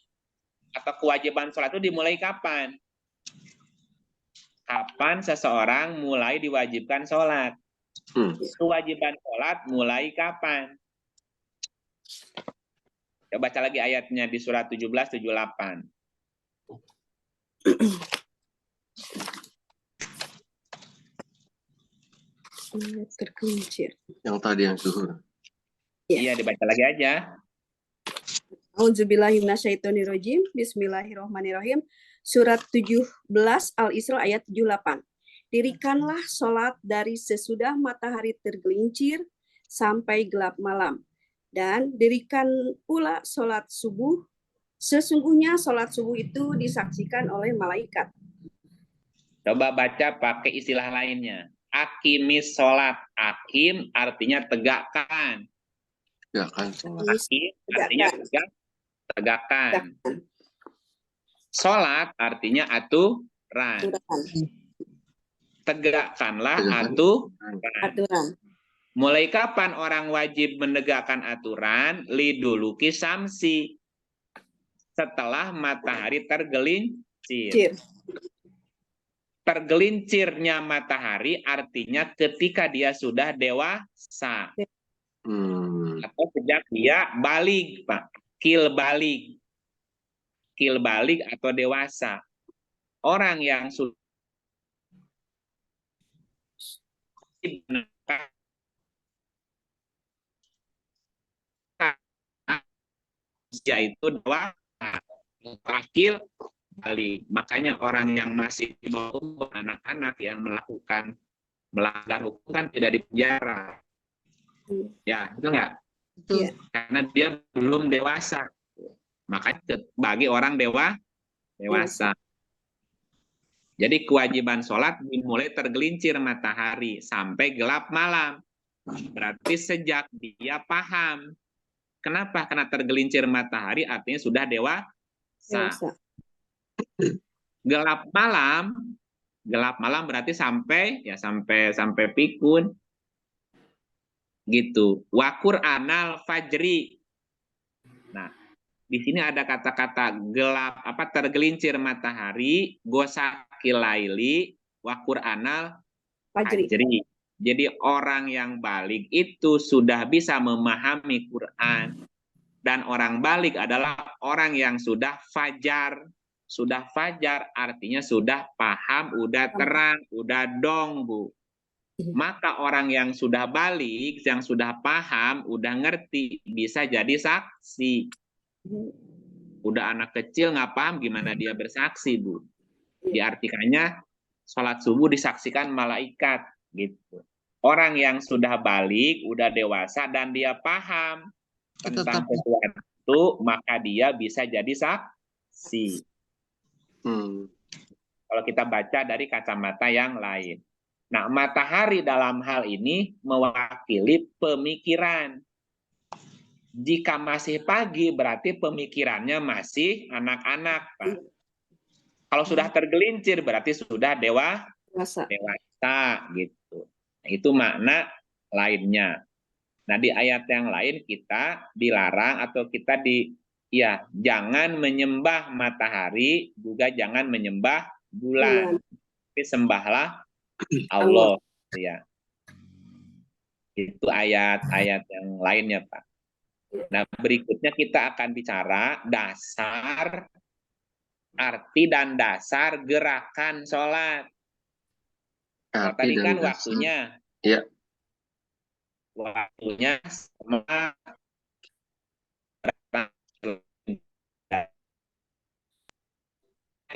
atau kewajiban sholat itu dimulai kapan? Kapan seseorang mulai diwajibkan sholat? Kewajiban sholat mulai kapan? Coba baca lagi ayatnya di surat 17, 78. Tergelincir. Yang tadi yang zuhur. Iya, dibaca lagi aja. Auzubillahiminasyaitonirrajim. Bismillahirrahmanirrahim. Surat 17 Al-Isra ayat 78. Dirikanlah sholat dari sesudah matahari tergelincir sampai gelap malam. Dan dirikan pula sholat subuh. Sesungguhnya sholat subuh itu disaksikan oleh malaikat. Coba baca pakai istilah lainnya. Akimis sholat. Akim artinya tegakkan. Tegakkan sholat. Akim artinya tegakkan. Sholat artinya aturan. Tegakkanlah aturan. Mulai kapan orang wajib menegakkan aturan? Liduluki samsi. Setelah matahari tergelincir. Tergelincirnya matahari artinya ketika dia sudah dewasa. Atau sejak dia balik, Pak. Kil balik atau dewasa. Orang yang sudah itu dewasa. Akil balik. Makanya orang yang masih di bawah umur, anak-anak yang melanggar hukum kan tidak dipenjara. Ya, itu enggak? Betul. Karena dia belum dewasa. Makanya bagi orang dewasa. Jadi kewajiban sholat dimulai tergelincir matahari sampai gelap malam. Berarti sejak dia paham. Kenapa? Karena tergelincir matahari artinya sudah dewasa. Gelap malam berarti sampai pikun. Gitu. Wa Qur'anal fajri. Nah, di sini ada kata-kata gelap tergelincir matahari, gosakil laili, wa Qur'anal fajri. Jadi orang yang balik itu sudah bisa memahami Quran. Dan orang balik adalah orang yang sudah fajar. Sudah fajar artinya sudah paham, udah terang, udah dong, Bu. Maka orang yang sudah balik, yang sudah paham, udah ngerti, bisa jadi saksi. Udah anak kecil nggak paham gimana dia bersaksi, Bu. Diartikannya sholat subuh disaksikan malaikat, gitu. Orang yang sudah balik, udah dewasa, dan dia paham tentang sesuatu, maka dia bisa jadi saksi. Kalau kita baca dari kacamata yang lain. Nah, matahari dalam hal ini mewakili pemikiran. Jika masih pagi, berarti pemikirannya masih anak-anak, Pak. Kalau sudah tergelincir, berarti sudah dewasa, gitu. Nah, itu makna lainnya. Nah, di ayat yang lain kita dilarang atau kita jangan menyembah matahari, juga jangan menyembah bulan. Tapi sembahlah Allah. Ya. Itu ayat-ayat yang lainnya, Pak. Nah, berikutnya kita akan bicara dasar, arti dan dasar gerakan sholat. Nah, tadi kan waktunya. Ya. Waktunya sama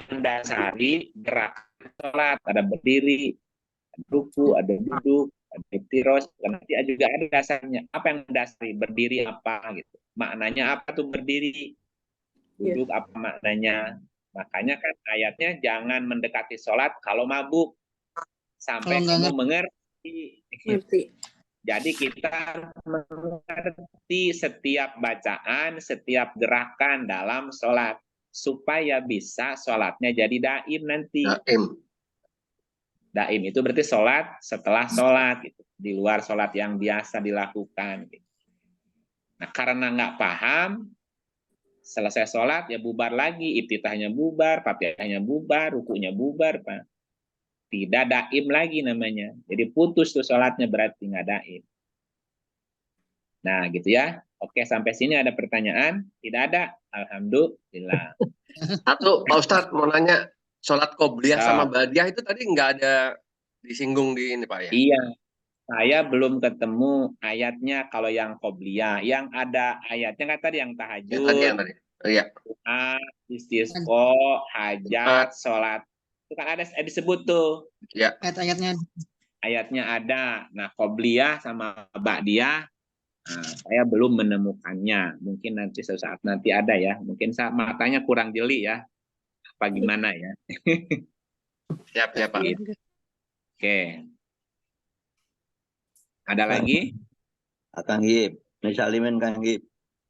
mendasari gerakan sholat. Ada berdiri, ada ruku, ada duduk, ada iftirosh. Nanti juga ada dasarnya. Apa yang mendasari berdiri apa gitu? Maknanya apa tuh berdiri? Duduk apa maknanya? Makanya kan ayatnya jangan mendekati sholat kalau mabuk sampai kamu mengerti. Jadi kita mengerti setiap bacaan, setiap gerakan dalam sholat supaya bisa sholatnya jadi daim nanti. Daim itu berarti sholat setelah sholat, gitu. Di luar sholat yang biasa dilakukan. Gitu. Nah, karena nggak paham, selesai sholat ya bubar lagi, iftitahnya bubar, fatihahnya bubar, rukunya bubar, Pak. Tidak daim lagi namanya. Jadi putus tuh sholatnya, berarti nggak daim. Nah, gitu ya. Oke, sampai sini ada pertanyaan? Tidak ada? Alhamdulillah. Satu, Pak Ustadz mau nanya, sholat qobliyah sama badiah itu tadi nggak ada disinggung di ini, Pak ya? Iya, saya belum ketemu ayatnya kalau yang qobliyah. Yang ada ayatnya kan tadi yang tahajud, yang tadi. Oh, iya. doa, istisqo, hajat, sholat. Itu kan ada disebut tuh. Ya. Ayat-ayatnya. Ayatnya ada. Nah, qobliyah sama ba'diyah, nah, saya belum menemukannya. Mungkin nanti sesaat nanti ada ya. Mungkin matanya kurang jeli ya. Apa gimana ya? Siap, ya Pak. Oke. Ada lagi? Kang Gib, Misalimin Kang Gib.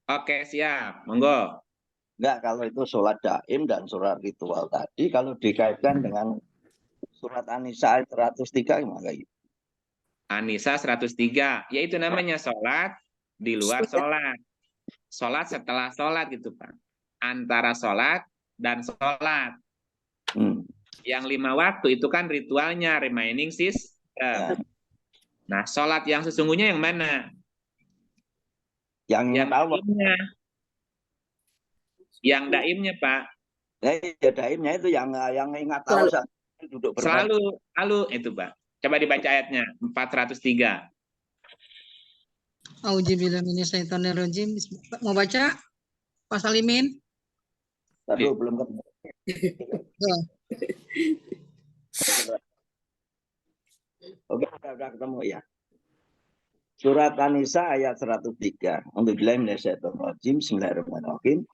Oke, siap. Monggo. Enggak, kalau itu sholat daim dan sholat ritual tadi, kalau dikaitkan dengan surat An-Nisa 103 gimana gitu? An-Nisa 103, yaitu namanya sholat di luar sholat. Sholat setelah sholat gitu, Pak. Antara sholat dan sholat. Yang 5 waktu itu kan ritualnya, remaining system. Nah, sholat yang sesungguhnya yang mana? Yang daimnya. Yang daimnya, Pak. Ya, daimnya itu yang ingat Allah saat duduk berbaring. Selalu itu, Pak. Coba dibaca ayatnya 403. Auzubillahi minasyaitonirrajim. Mau baca Pak Salimin? Aduh, belum ketemu. Oke, sudah ketemu ya. Surat An-Nisa ayat 103. Alhamdulillah minasyaitonirrajim. Bismillahirrahmanirrahim.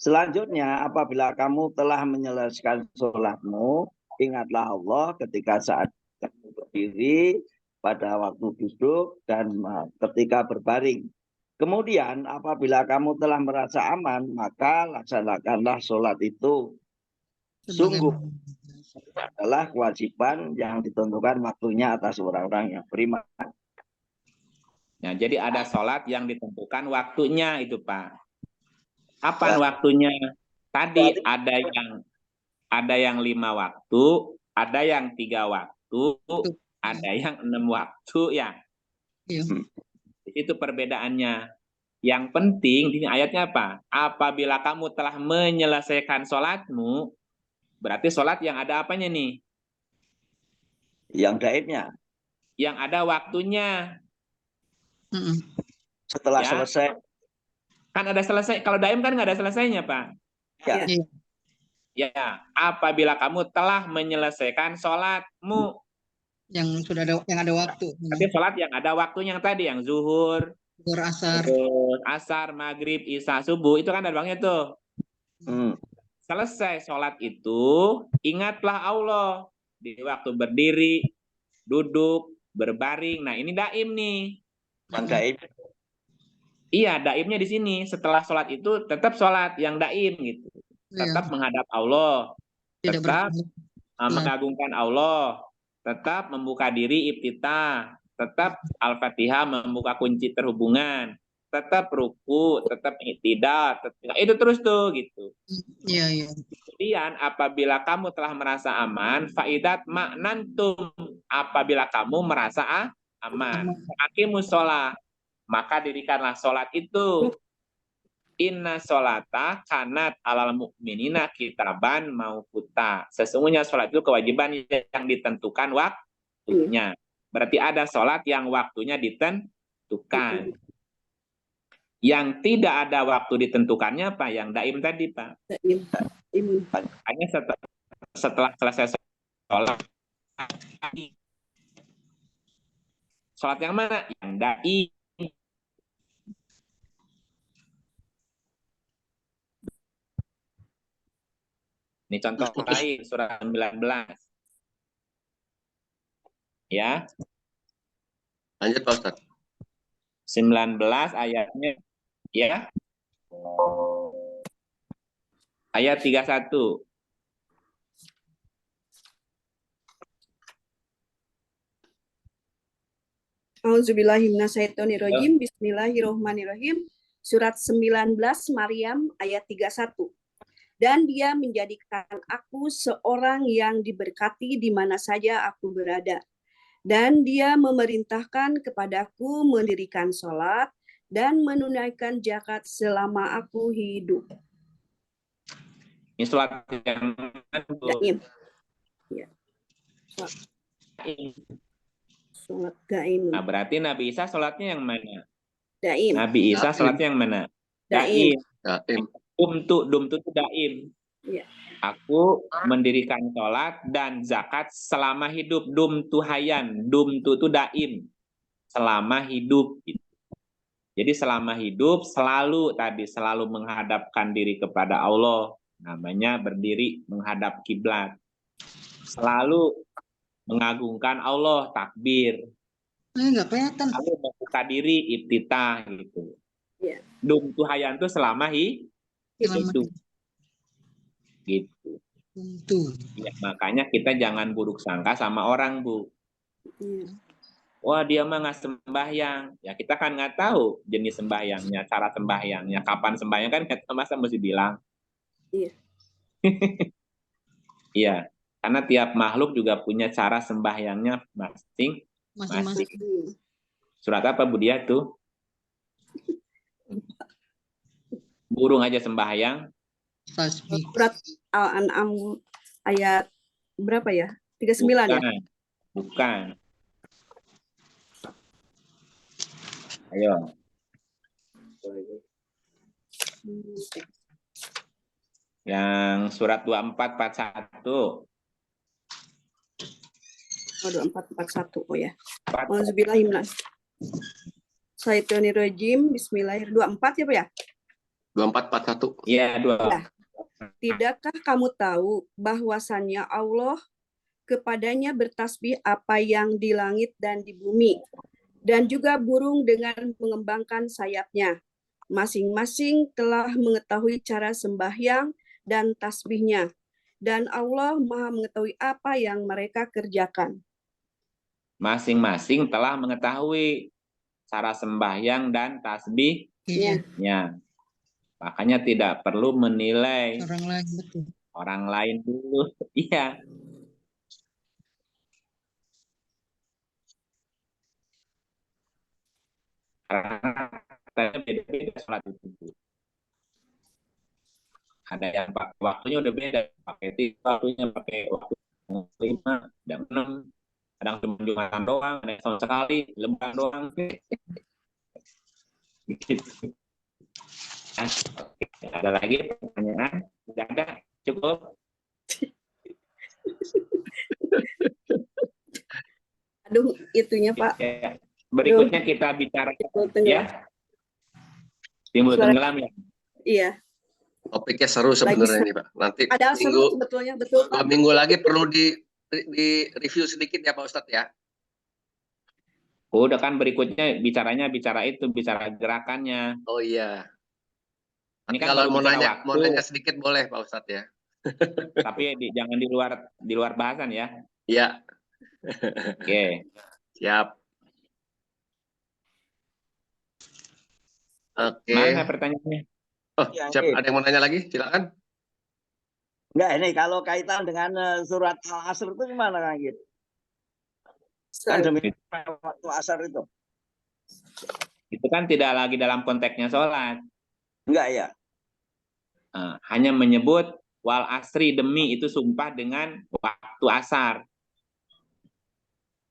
Selanjutnya, apabila kamu telah menyelesaikan sholatmu, ingatlah Allah ketika saat kamu berdiri, pada waktu duduk, dan ketika berbaring. Kemudian, apabila kamu telah merasa aman, maka laksanakanlah sholat itu. Sungguh adalah kewajiban yang ditentukan waktunya atas orang-orang yang beriman. Nah, jadi ada sholat yang ditentukan waktunya itu, Pak. Kapan waktunya? Tadi ada yang 5 waktu, ada yang 3 waktu, ada yang 6 waktu ya. Itu perbedaannya. Yang penting di ayatnya apa? Apabila kamu telah menyelesaikan sholatmu, berarti sholat yang ada apanya nih? Yang daimnya. Yang ada waktunya. Setelah selesai. Kan ada selesai. Kalau daim kan nggak ada selesainya, Pak. Ya. Ya, apabila kamu telah menyelesaikan sholatmu. Yang sudah ada, yang ada waktu. Tapi sholat yang ada waktunya yang tadi, yang zuhur, asar, maghrib, isya, subuh, itu kan ada bangnya tuh. Selesai sholat itu, ingatlah Allah di waktu berdiri, duduk, berbaring. Nah, ini daim nih. Yang daim. Iya, daimnya di sini. Setelah sholat itu tetap sholat yang daim gitu. Tetap menghadap Allah, Tidak tetap bertemu. mengagungkan Allah, tetap membuka diri iftitah, tetap Al-Fatihah membuka kunci terhubungan, tetap ruku, tetap iktidal, itu terus tuh gitu. Iya, iya. Kemudian apabila kamu telah merasa aman, faidat maknantum, apabila kamu merasa aman, aqimus sholat, maka dirikanlah sholat itu. Inna sholata kanat alal mu'minina kitaban mauquta. Sesungguhnya sholat itu kewajiban yang ditentukan waktunya. Berarti ada sholat yang waktunya ditentukan. Yang tidak ada waktu ditentukannya apa? Yang daim tadi, Pak. Hanya setelah selesai sholat. Sholat yang mana? Yang daim. Ini contoh lain, surat 19. Ya. Lanjut Pak Ustadz. 19 ayatnya, ya. Ayat 31. Auzubillahiminasyaitonirrajim. Bismillahirrohmanirrohim. Surat 19 Maryam ayat 31. Dan dia menjadikan aku seorang yang diberkati di mana saja aku berada. Dan dia memerintahkan kepadaku mendirikan sholat dan menunaikan zakat selama aku hidup. Ini sholat yang mana? Daim. Ya. Sholat daim. Nah, berarti Nabi Isa sholatnya yang mana? Daim. Nabi Isa sholatnya yang mana? Daim. Daim. Dum itu daim. Ya. Aku mendirikan sholat dan zakat selama hidup. Dum tu hayan. Dum tu daim. Selama hidup. Jadi selama hidup selalu menghadapkan diri kepada Allah. Namanya berdiri menghadap kiblat. Selalu mengagungkan Allah, takbir. Nggak kelihatan. Lalu membuka diri, iftitah gitu. Ya. Dum tu hayan itu selama hidup. Gitu. Ya, makanya kita jangan buruk sangka sama orang, Bu. Wah, dia mah nggak sembahyang. Ya, kita kan nggak tahu jenis sembahyangnya, cara sembahyangnya, kapan sembahyang kan kita masa mesti bilang. Iya. Iya, karena tiap makhluk juga punya cara sembahyangnya masing-masing. Surat apa, Bu, dia tuh? Burung aja sembahyang. Surat Al-An'am ayat berapa ya? 39 ya? Bukan. Ayo. Yang surat 2441. Oh, 2441. Oh ya. Auzubillahiminasyaitonirrajim. Bismillahirrahmanirrahim. 24 ya, Pak ya? 2441. Iya, 24. Tidakkah kamu tahu bahwasannya Allah kepadanya bertasbih apa yang di langit dan di bumi, dan juga burung dengan mengembangkan sayapnya. Masing-masing telah mengetahui cara sembahyang dan tasbihnya, dan Allah Maha mengetahui apa yang mereka kerjakan. Masing-masing telah mengetahui cara sembahyang dan tasbihnya. Makanya tidak perlu menilai orang lain dulu. Iya. Karena beda-beda sholat itu. Ada yang waktunya udah beda. Pakai 3 waktunya, pakai waktu 5, dan 6. Kadang cuma Jumatan doang, ada yang sekali, Lebaran doang. Gitu. Ada lagi pertanyaan? Tidak ada? Cukup? Aduh, itunya Pak. Ya. Berikutnya kita bicara ya. Timbul tenggelam ya. Iya. Topiknya seru sebenarnya ini Pak. Nanti ada seru sebetulnya, betul Pak. 2 minggu lagi perlu di review sedikit ya Pak Ustadz ya. Udah kan berikutnya bicara gerakannya. Oh iya. Ini Tapi kan kalau baru mau bicara nanya waktu, sedikit boleh Pak Ustadz ya. tapi jangan di luar bahasan ya. Iya, Oke. siap. Oke. Mana pertanyaannya? Oh, Ya, siap. Ada yang mau nanya lagi? Silakan. Enggak, ini kalau kaitan dengan surat Al-Asr itu gimana Kang Git? Kan demi waktu asar itu. Itu kan tidak lagi dalam konteksnya sholat. Enggak ya? Hanya menyebut wal asri, demi, itu sumpah dengan waktu asar.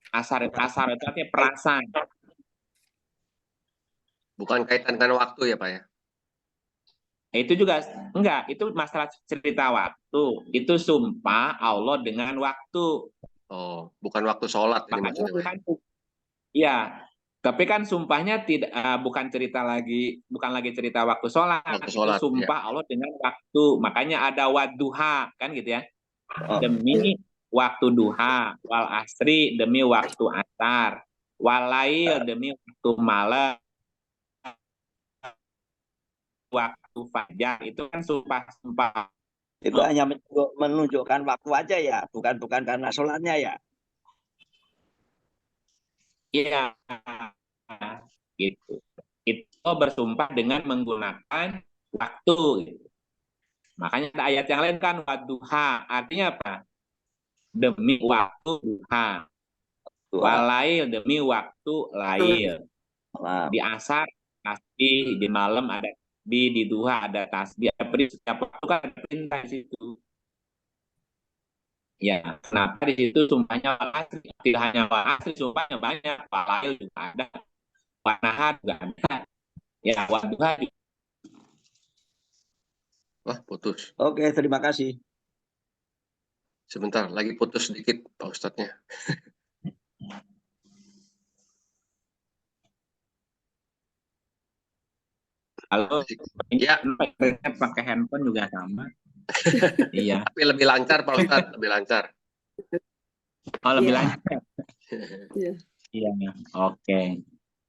Asar itu artinya perasaan. Bukan kaitan dengan waktu ya Pak ya? Itu juga enggak, itu masalah cerita waktu. Itu sumpah Allah dengan waktu. Oh, bukan waktu sholat ini Makanya maksudnya Pak ya? kan, ya, tapi kan sumpahnya bukan lagi cerita waktu sholat. Waktu Itu sholat, sumpah ya. Allah dengan waktu. Makanya ada wadduha, kan gitu ya. Oh. Demi waktu duha, wal asri demi waktu asar, walail demi waktu malam, waktu fajar. Itu kan sumpah-sumpah. Itu hanya menunjukkan waktu aja ya, bukan karena sholatnya ya. Iya, gitu. Itu bersumpah dengan menggunakan waktu. Gitu. Makanya ada ayat yang lain kan wadduha, artinya apa? Demi waktu duha. Walail demi waktu lail. Di asar tasbih, di malam ada di duha ada tasbih. Setiap waktu kan ada perintah di situ. Ya, kenapa di situ sumpahnya wal asri? Tidak hanya wal asri, sumpahnya banyak. Walail juga ada. Wanahar juga ada. Ya, wadduha. Wah, putus. Oke, terima kasih. Sebentar, lagi putus sedikit Pak Ustadznya. Kalau Ya. pakai handphone juga sama. Iya. Tapi lebih lancar Pak Ustadz, lebih lancar. Oh, lebih Iya. lancar. Iya. Iya, oke.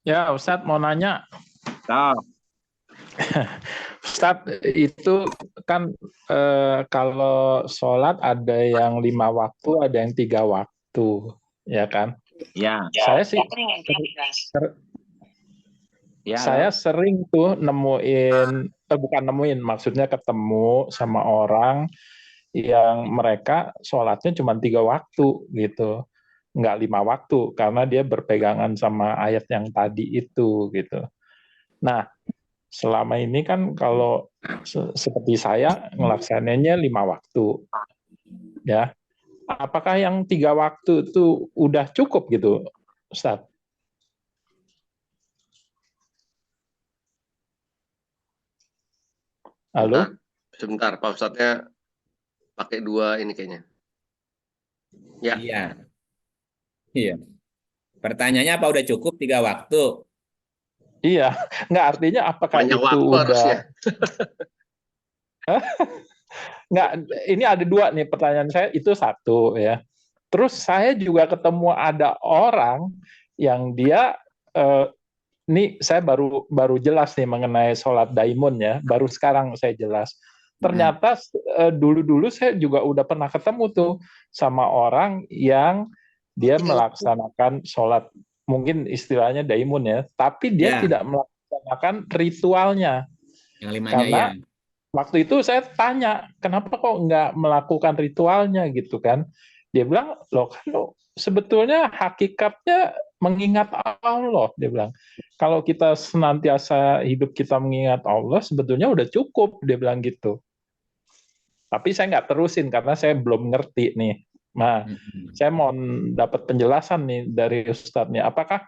Ya, Ustadz mau nanya. So, Ustadz, itu kan kalau sholat ada yang 5 waktu, ada yang 3 waktu, ya kan? ya. Saya sih, Ya, saya sering tuh nemuin, bukan nemuin, maksudnya ketemu sama orang yang mereka sholatnya cuma 3 waktu gitu, nggak 5 waktu, karena dia berpegangan sama ayat yang tadi itu gitu. Nah, selama ini kan kalau seperti saya ngelaksananya 5 waktu, ya. Apakah yang 3 waktu itu udah cukup gitu, Ustaz? Halo? Sebentar, Pak Ustadznya pakai 2 ini kayaknya. Ya. Iya. Iya. Pertanyaannya apa udah cukup 3 waktu? Iya, nggak artinya apakah Banyak itu waktu udah harusnya. nggak, ini ada 2 nih pertanyaan saya, itu 1 ya. Terus saya juga ketemu ada orang yang dia ini saya baru jelas nih mengenai sholat daimun ya, baru sekarang saya jelas. Ternyata dulu-dulu saya juga udah pernah ketemu tuh sama orang yang dia melaksanakan sholat, mungkin istilahnya daimun ya, tapi dia tidak melaksanakan ritualnya. Yang 5-nya karena ya. waktu itu saya tanya, kenapa kok nggak melakukan ritualnya gitu kan? Dia bilang, loh kan sebetulnya hakikatnya mengingat Allah, dia bilang. Kalau kita senantiasa hidup kita mengingat Allah, sebetulnya udah cukup, dia bilang gitu. Tapi saya nggak terusin karena saya belum ngerti nih. Nah, saya mau dapat penjelasan nih dari Ustadznya. Apakah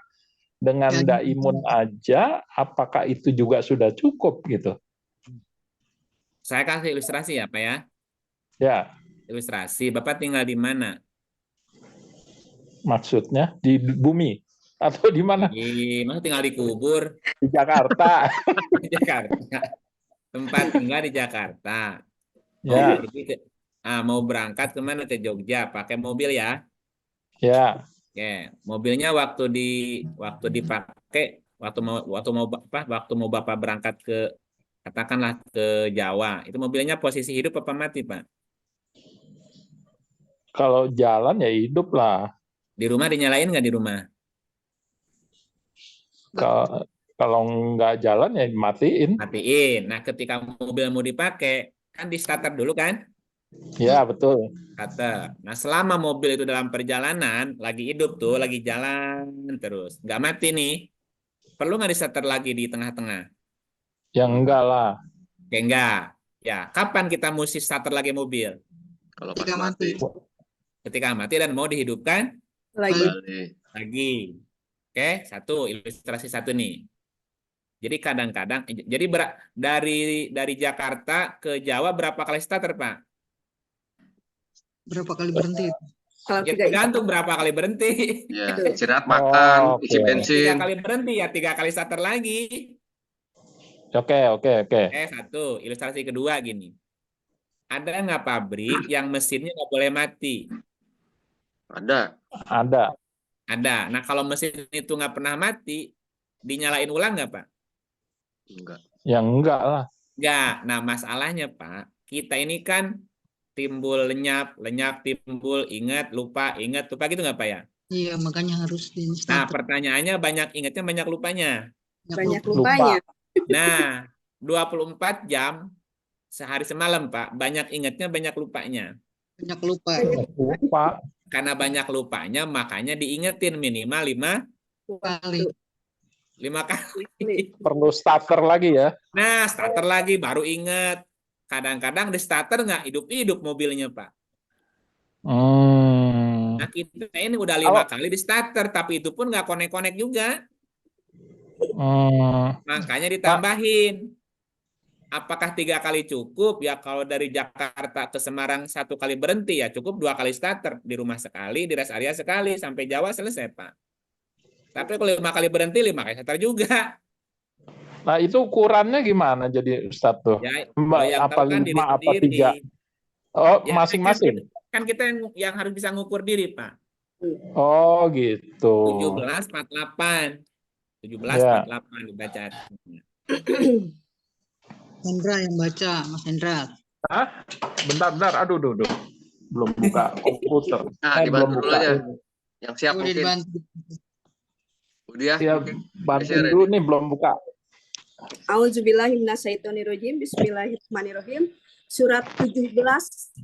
dengan daimun aja, apakah itu juga sudah cukup gitu? Saya kasih ilustrasi ya, Pak ya. Ya. Ilustrasi. Bapak tinggal di mana? Maksudnya di bumi atau di mana? Maksudnya tinggal di kubur. Di Jakarta. Di Jakarta. Tempat tinggal di Jakarta. Ya. Mau berangkat kemana, ke Jogja? Pakai mobil ya? Ya. Ya, mobilnya waktu dipakai waktu mau Bapak berangkat ke katakanlah ke Jawa, itu mobilnya posisi hidup apa mati, Pak? Kalau jalan ya hidup lah. Di rumah dinyalain nggak di rumah? Kalau nggak jalan ya matiin. Matiin. Nah, ketika mobil mau dipakai, kan di starter dulu kan? Ya betul. Starter. Nah, selama mobil itu dalam perjalanan, lagi hidup tuh, lagi jalan terus, nggak mati nih, perlu nggak di starter lagi di tengah-tengah? Yang enggak lah. Kayak enggak. Ya, kapan kita mesti starter lagi mobil? Kalau pas mati. Ketika mati dan mau dihidupkan lagi. Oke, satu ilustrasi satu nih. Jadi kadang-kadang, jadi dari Jakarta ke Jawa berapa kali starter, Pak? Berapa kali berhenti? Ya, tergantung berapa kali berhenti. Ya, istirahat, makan, isi bensin. 3 kali berhenti ya 3 kali starter lagi. Oke. Satu. Ilustrasi kedua gini. Ada nggak pabrik yang mesinnya nggak boleh mati? Ada. Ada. Nah, kalau mesin itu nggak pernah mati, dinyalain ulang nggak, Pak? Enggak. Yang enggak lah. Enggak. Nah, masalahnya, Pak, kita ini kan timbul lenyap, timbul, ingat, lupa gitu nggak, Pak ya? Iya, makanya harus di Nah, starter. pertanyaannya banyak ingatnya, banyak lupanya. Banyak lupanya. Nah, 24 jam sehari semalam, Pak. Banyak ingatnya, banyak lupanya. Banyak lupa. Karena banyak lupanya, makanya diingetin minimal 5 kali. Perlu starter lagi ya. Nah, starter lagi, baru ingat. Kadang-kadang di starter nggak hidup-hidup mobilnya, Pak. Nah, kita ini udah 5 kali di starter, tapi itu pun nggak konek-konek juga. Makanya ditambahin. Apakah 3 kali cukup? Ya kalau dari Jakarta ke Semarang 1 kali berhenti ya cukup 2 kali starter. Di rumah sekali, di rest area sekali, sampai Jawa selesai, Pak. Tapi kalau 5 kali berhenti, 5 kali starter juga. Nah itu ukurannya gimana jadi Ustadz tuh? Ya, Apa 5 apa 3? Oh ya, masing-masing? Kan kita yang harus bisa ngukur diri, Pak. Oh gitu. 1748 dibaca. Hendra yang baca, Mas Hendra. Hah? Bentar. Aduh. Belum buka komputer. Nah, dibantu dulu aja. Yang siap mungkin. Dibantu. Udah. Ya, bantu dulu nih, belum buka. Auzubillahiminasyaitonirrajim. Bismillahirrahmanirrahim. Surat 17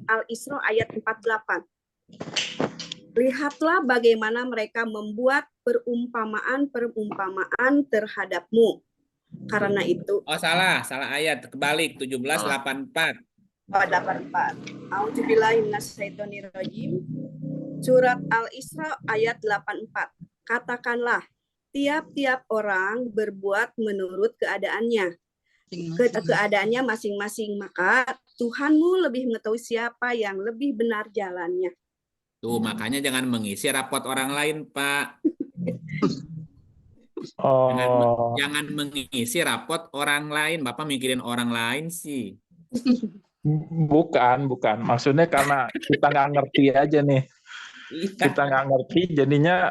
Al-Isra ayat 48. Lihatlah bagaimana mereka membuat perumpamaan terhadapmu. Karena itu. Oh, salah ayat. Kebalik 17:84. 84. Auzubillahiminasyaitonirrajim. Surat Al-Isra ayat 84. Katakanlah, tiap-tiap orang berbuat menurut keadaannya. Keadaannya masing-masing, maka Tuhanmu lebih mengetahui siapa yang lebih benar jalannya. Tuh, makanya jangan mengisi rapot orang lain, Pak. Jangan mengisi rapot orang lain. Bapak mikirin orang lain sih. Bukan. Maksudnya karena kita nggak ngerti aja nih. Kita nggak ngerti, jadinya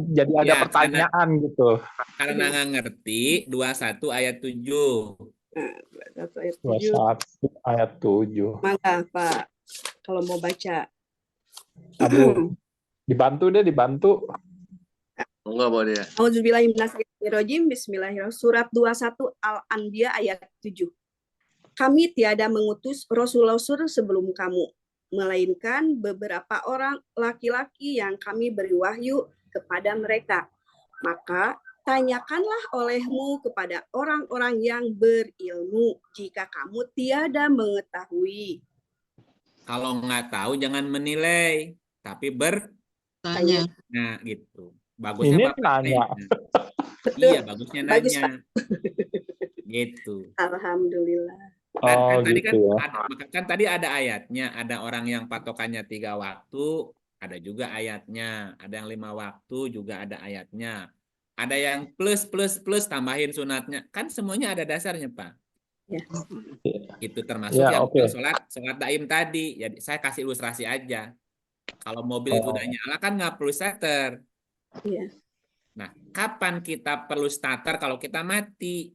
jadi ada pertanyaan gitu. Karena nggak ngerti, 21 ayat 7. 21 ayat 7. Mangga, Pak, kalau mau baca. Aduh, dibantu. Enggak boleh ya. Auzubillahiminasyaitonirrajim. Bismillahirrahmanirrahim. Surat 21 Al-Anbiya ayat 7. Kami tiada mengutus rasul-rasul sebelum kamu, melainkan beberapa orang laki-laki yang kami beri wahyu kepada mereka. Maka tanyakanlah olehmu kepada orang-orang yang berilmu jika kamu tiada mengetahui. Kalau nggak tahu jangan menilai, tapi bertanya. Nah, gitu. Bagusnya ini Bapak nanya. Iya, bagusnya nanya. Gitu. Alhamdulillah. Kan tadi ada ayatnya, ada orang yang patokannya 3 waktu, ada juga ayatnya, ada yang 5 waktu juga ada ayatnya, ada yang plus tambahin sunatnya, kan semuanya ada dasarnya, Pak. Ya. Itu termasuk yang sholat daim tadi. Ya, saya kasih ilustrasi aja. Kalau mobil itu udah Oh. nyala kan nggak perlu starter. Iya. Nah, kapan kita perlu starter kalau kita mati?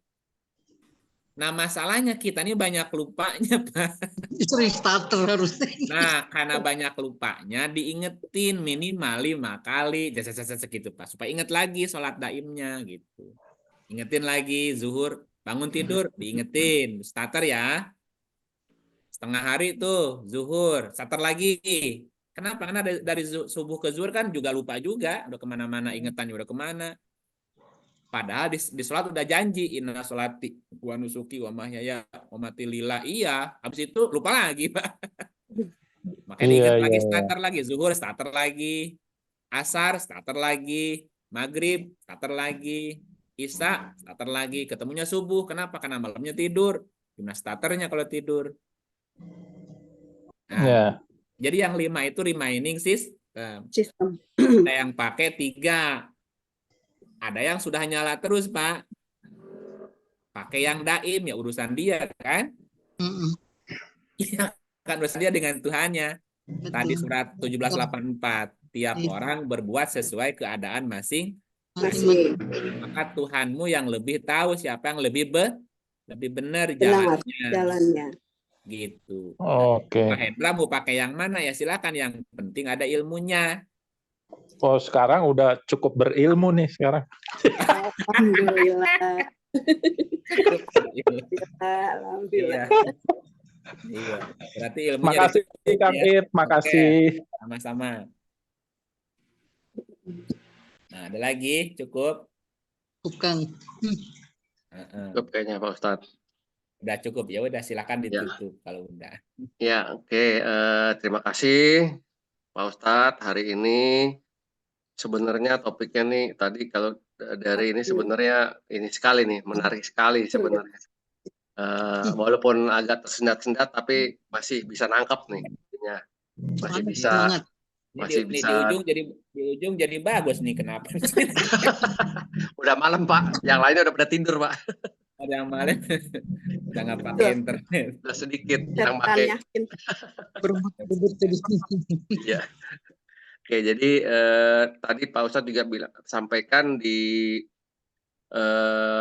Nah, masalahnya kita ini banyak lupanya, Pak. Sering starter harusnya. Nah, karena banyak lupanya, diingetin minimal 5 kali, gitu, Pak. Supaya inget lagi sholat daimnya, gitu. Ingetin lagi, zuhur, bangun tidur, diingetin. Starter ya. Setengah hari tuh, zuhur, starter lagi. Kenapa? Karena dari subuh ke zuhur kan juga lupa juga. Udah kemana-mana, ingetannya udah kemana. Padahal di sholat udah janji, inna sholati wa nusuki wa mahyaya wa mati lillah. Iya, habis itu lupa lagi, Pak. Makanya Iya, diingat iya, lagi, iya. starter lagi. Zuhur, starter lagi. Asar, starter lagi. Maghrib, starter lagi. Isya, starter lagi. Ketemunya subuh. Kenapa? Karena malamnya tidur. Gimana starternya kalau tidur? Nah, Ya. jadi yang 5 itu remaining system. Sistem. Ada yang pakai 3. Ada yang sudah nyala terus, Pak. Pakai yang daim, ya urusan dia, kan? Iya, kan urusan dia dengan Tuhannya. Tadi Betul. surat 1784. Tiap Iya. orang berbuat sesuai keadaan masing. Masih Maka Tuhanmu yang lebih tahu siapa yang lebih benar benar jalannya. jalannya. Gitu. Oke. Pak Hendra mau pakai yang mana ya silakan. Yang penting ada ilmunya. Oh, sekarang udah cukup berilmu nih sekarang. Alhamdulillah. Iya. Alhamdulillah. Iya. Berarti ilmunya Makasih Kang Id, makasih. Sama-sama. Nah, ada lagi? Cukup? Bukan. Cukup kayaknya Pak Ustadz. Udah cukup ya, udah silakan ditutup kalau udah. Ya, oke. Terima kasih Pak Ustadz. Hari ini sebenarnya topiknya nih tadi kalau dari ini sebenarnya ini sekali nih, menarik sekali sebenarnya. Walaupun agak tersendat-sendat tapi masih bisa nangkep nih. Masih bisa. Masih Di bisa. di ujung jadi bagus nih, kenapa? Udah malam Pak, yang lainnya udah pada tidur Pak. Ada yang malam udah nggak pakai internet. Udah sedikit yang pakai. Ya. Oke, jadi tadi Pak Ustadz juga sampaikan di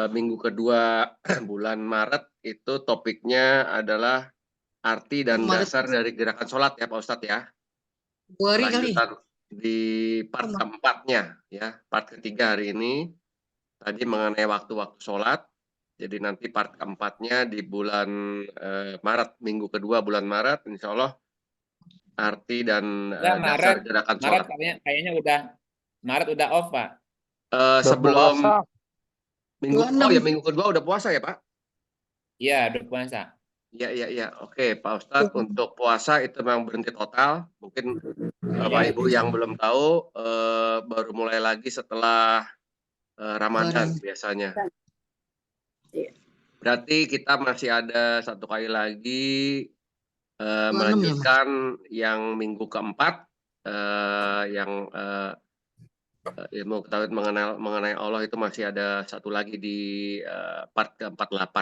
minggu kedua bulan Maret itu topiknya adalah arti dan dasar dari gerakan sholat ya Pak Ustadz ya. Lanjutan di part keempatnya ya, part ketiga hari ini tadi mengenai waktu-waktu sholat. Jadi nanti part keempatnya di bulan Maret, minggu kedua bulan Maret, insya Allah arti dan dasar gerakan sholat. Maret kayaknya Maret udah off Pak. Sebelum minggu kedua udah puasa ya Pak? Iya, udah puasa. Iya. Oke, Pak Ustadz, untuk puasa itu memang berhenti total. Mungkin Bapak Ibu yang belum tahu baru mulai lagi setelah Ramadan biasanya. Berarti kita masih ada 1 kali lagi melanjutkan yang minggu keempat yang ilmu ketahuan mengenai Allah itu masih ada 1 lagi di part ke-48.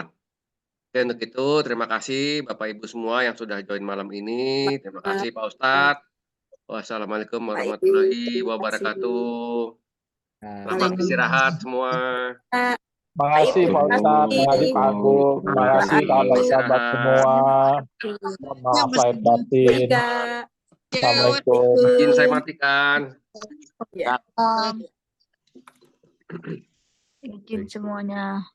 Oke, untuk itu terima kasih Bapak Ibu semua yang sudah join malam ini. Terima kasih Pak Ustadz. Wassalamualaikum warahmatullahi wabarakatuh. Selamat istirahat semua. Terima kasih Pak Ustadz, terima kasih Pak Agung, terima kasih sahabat-sahabat semua. Maaf lahir batin. Assalamualaikum. Izin saya matikan. Izin semuanya.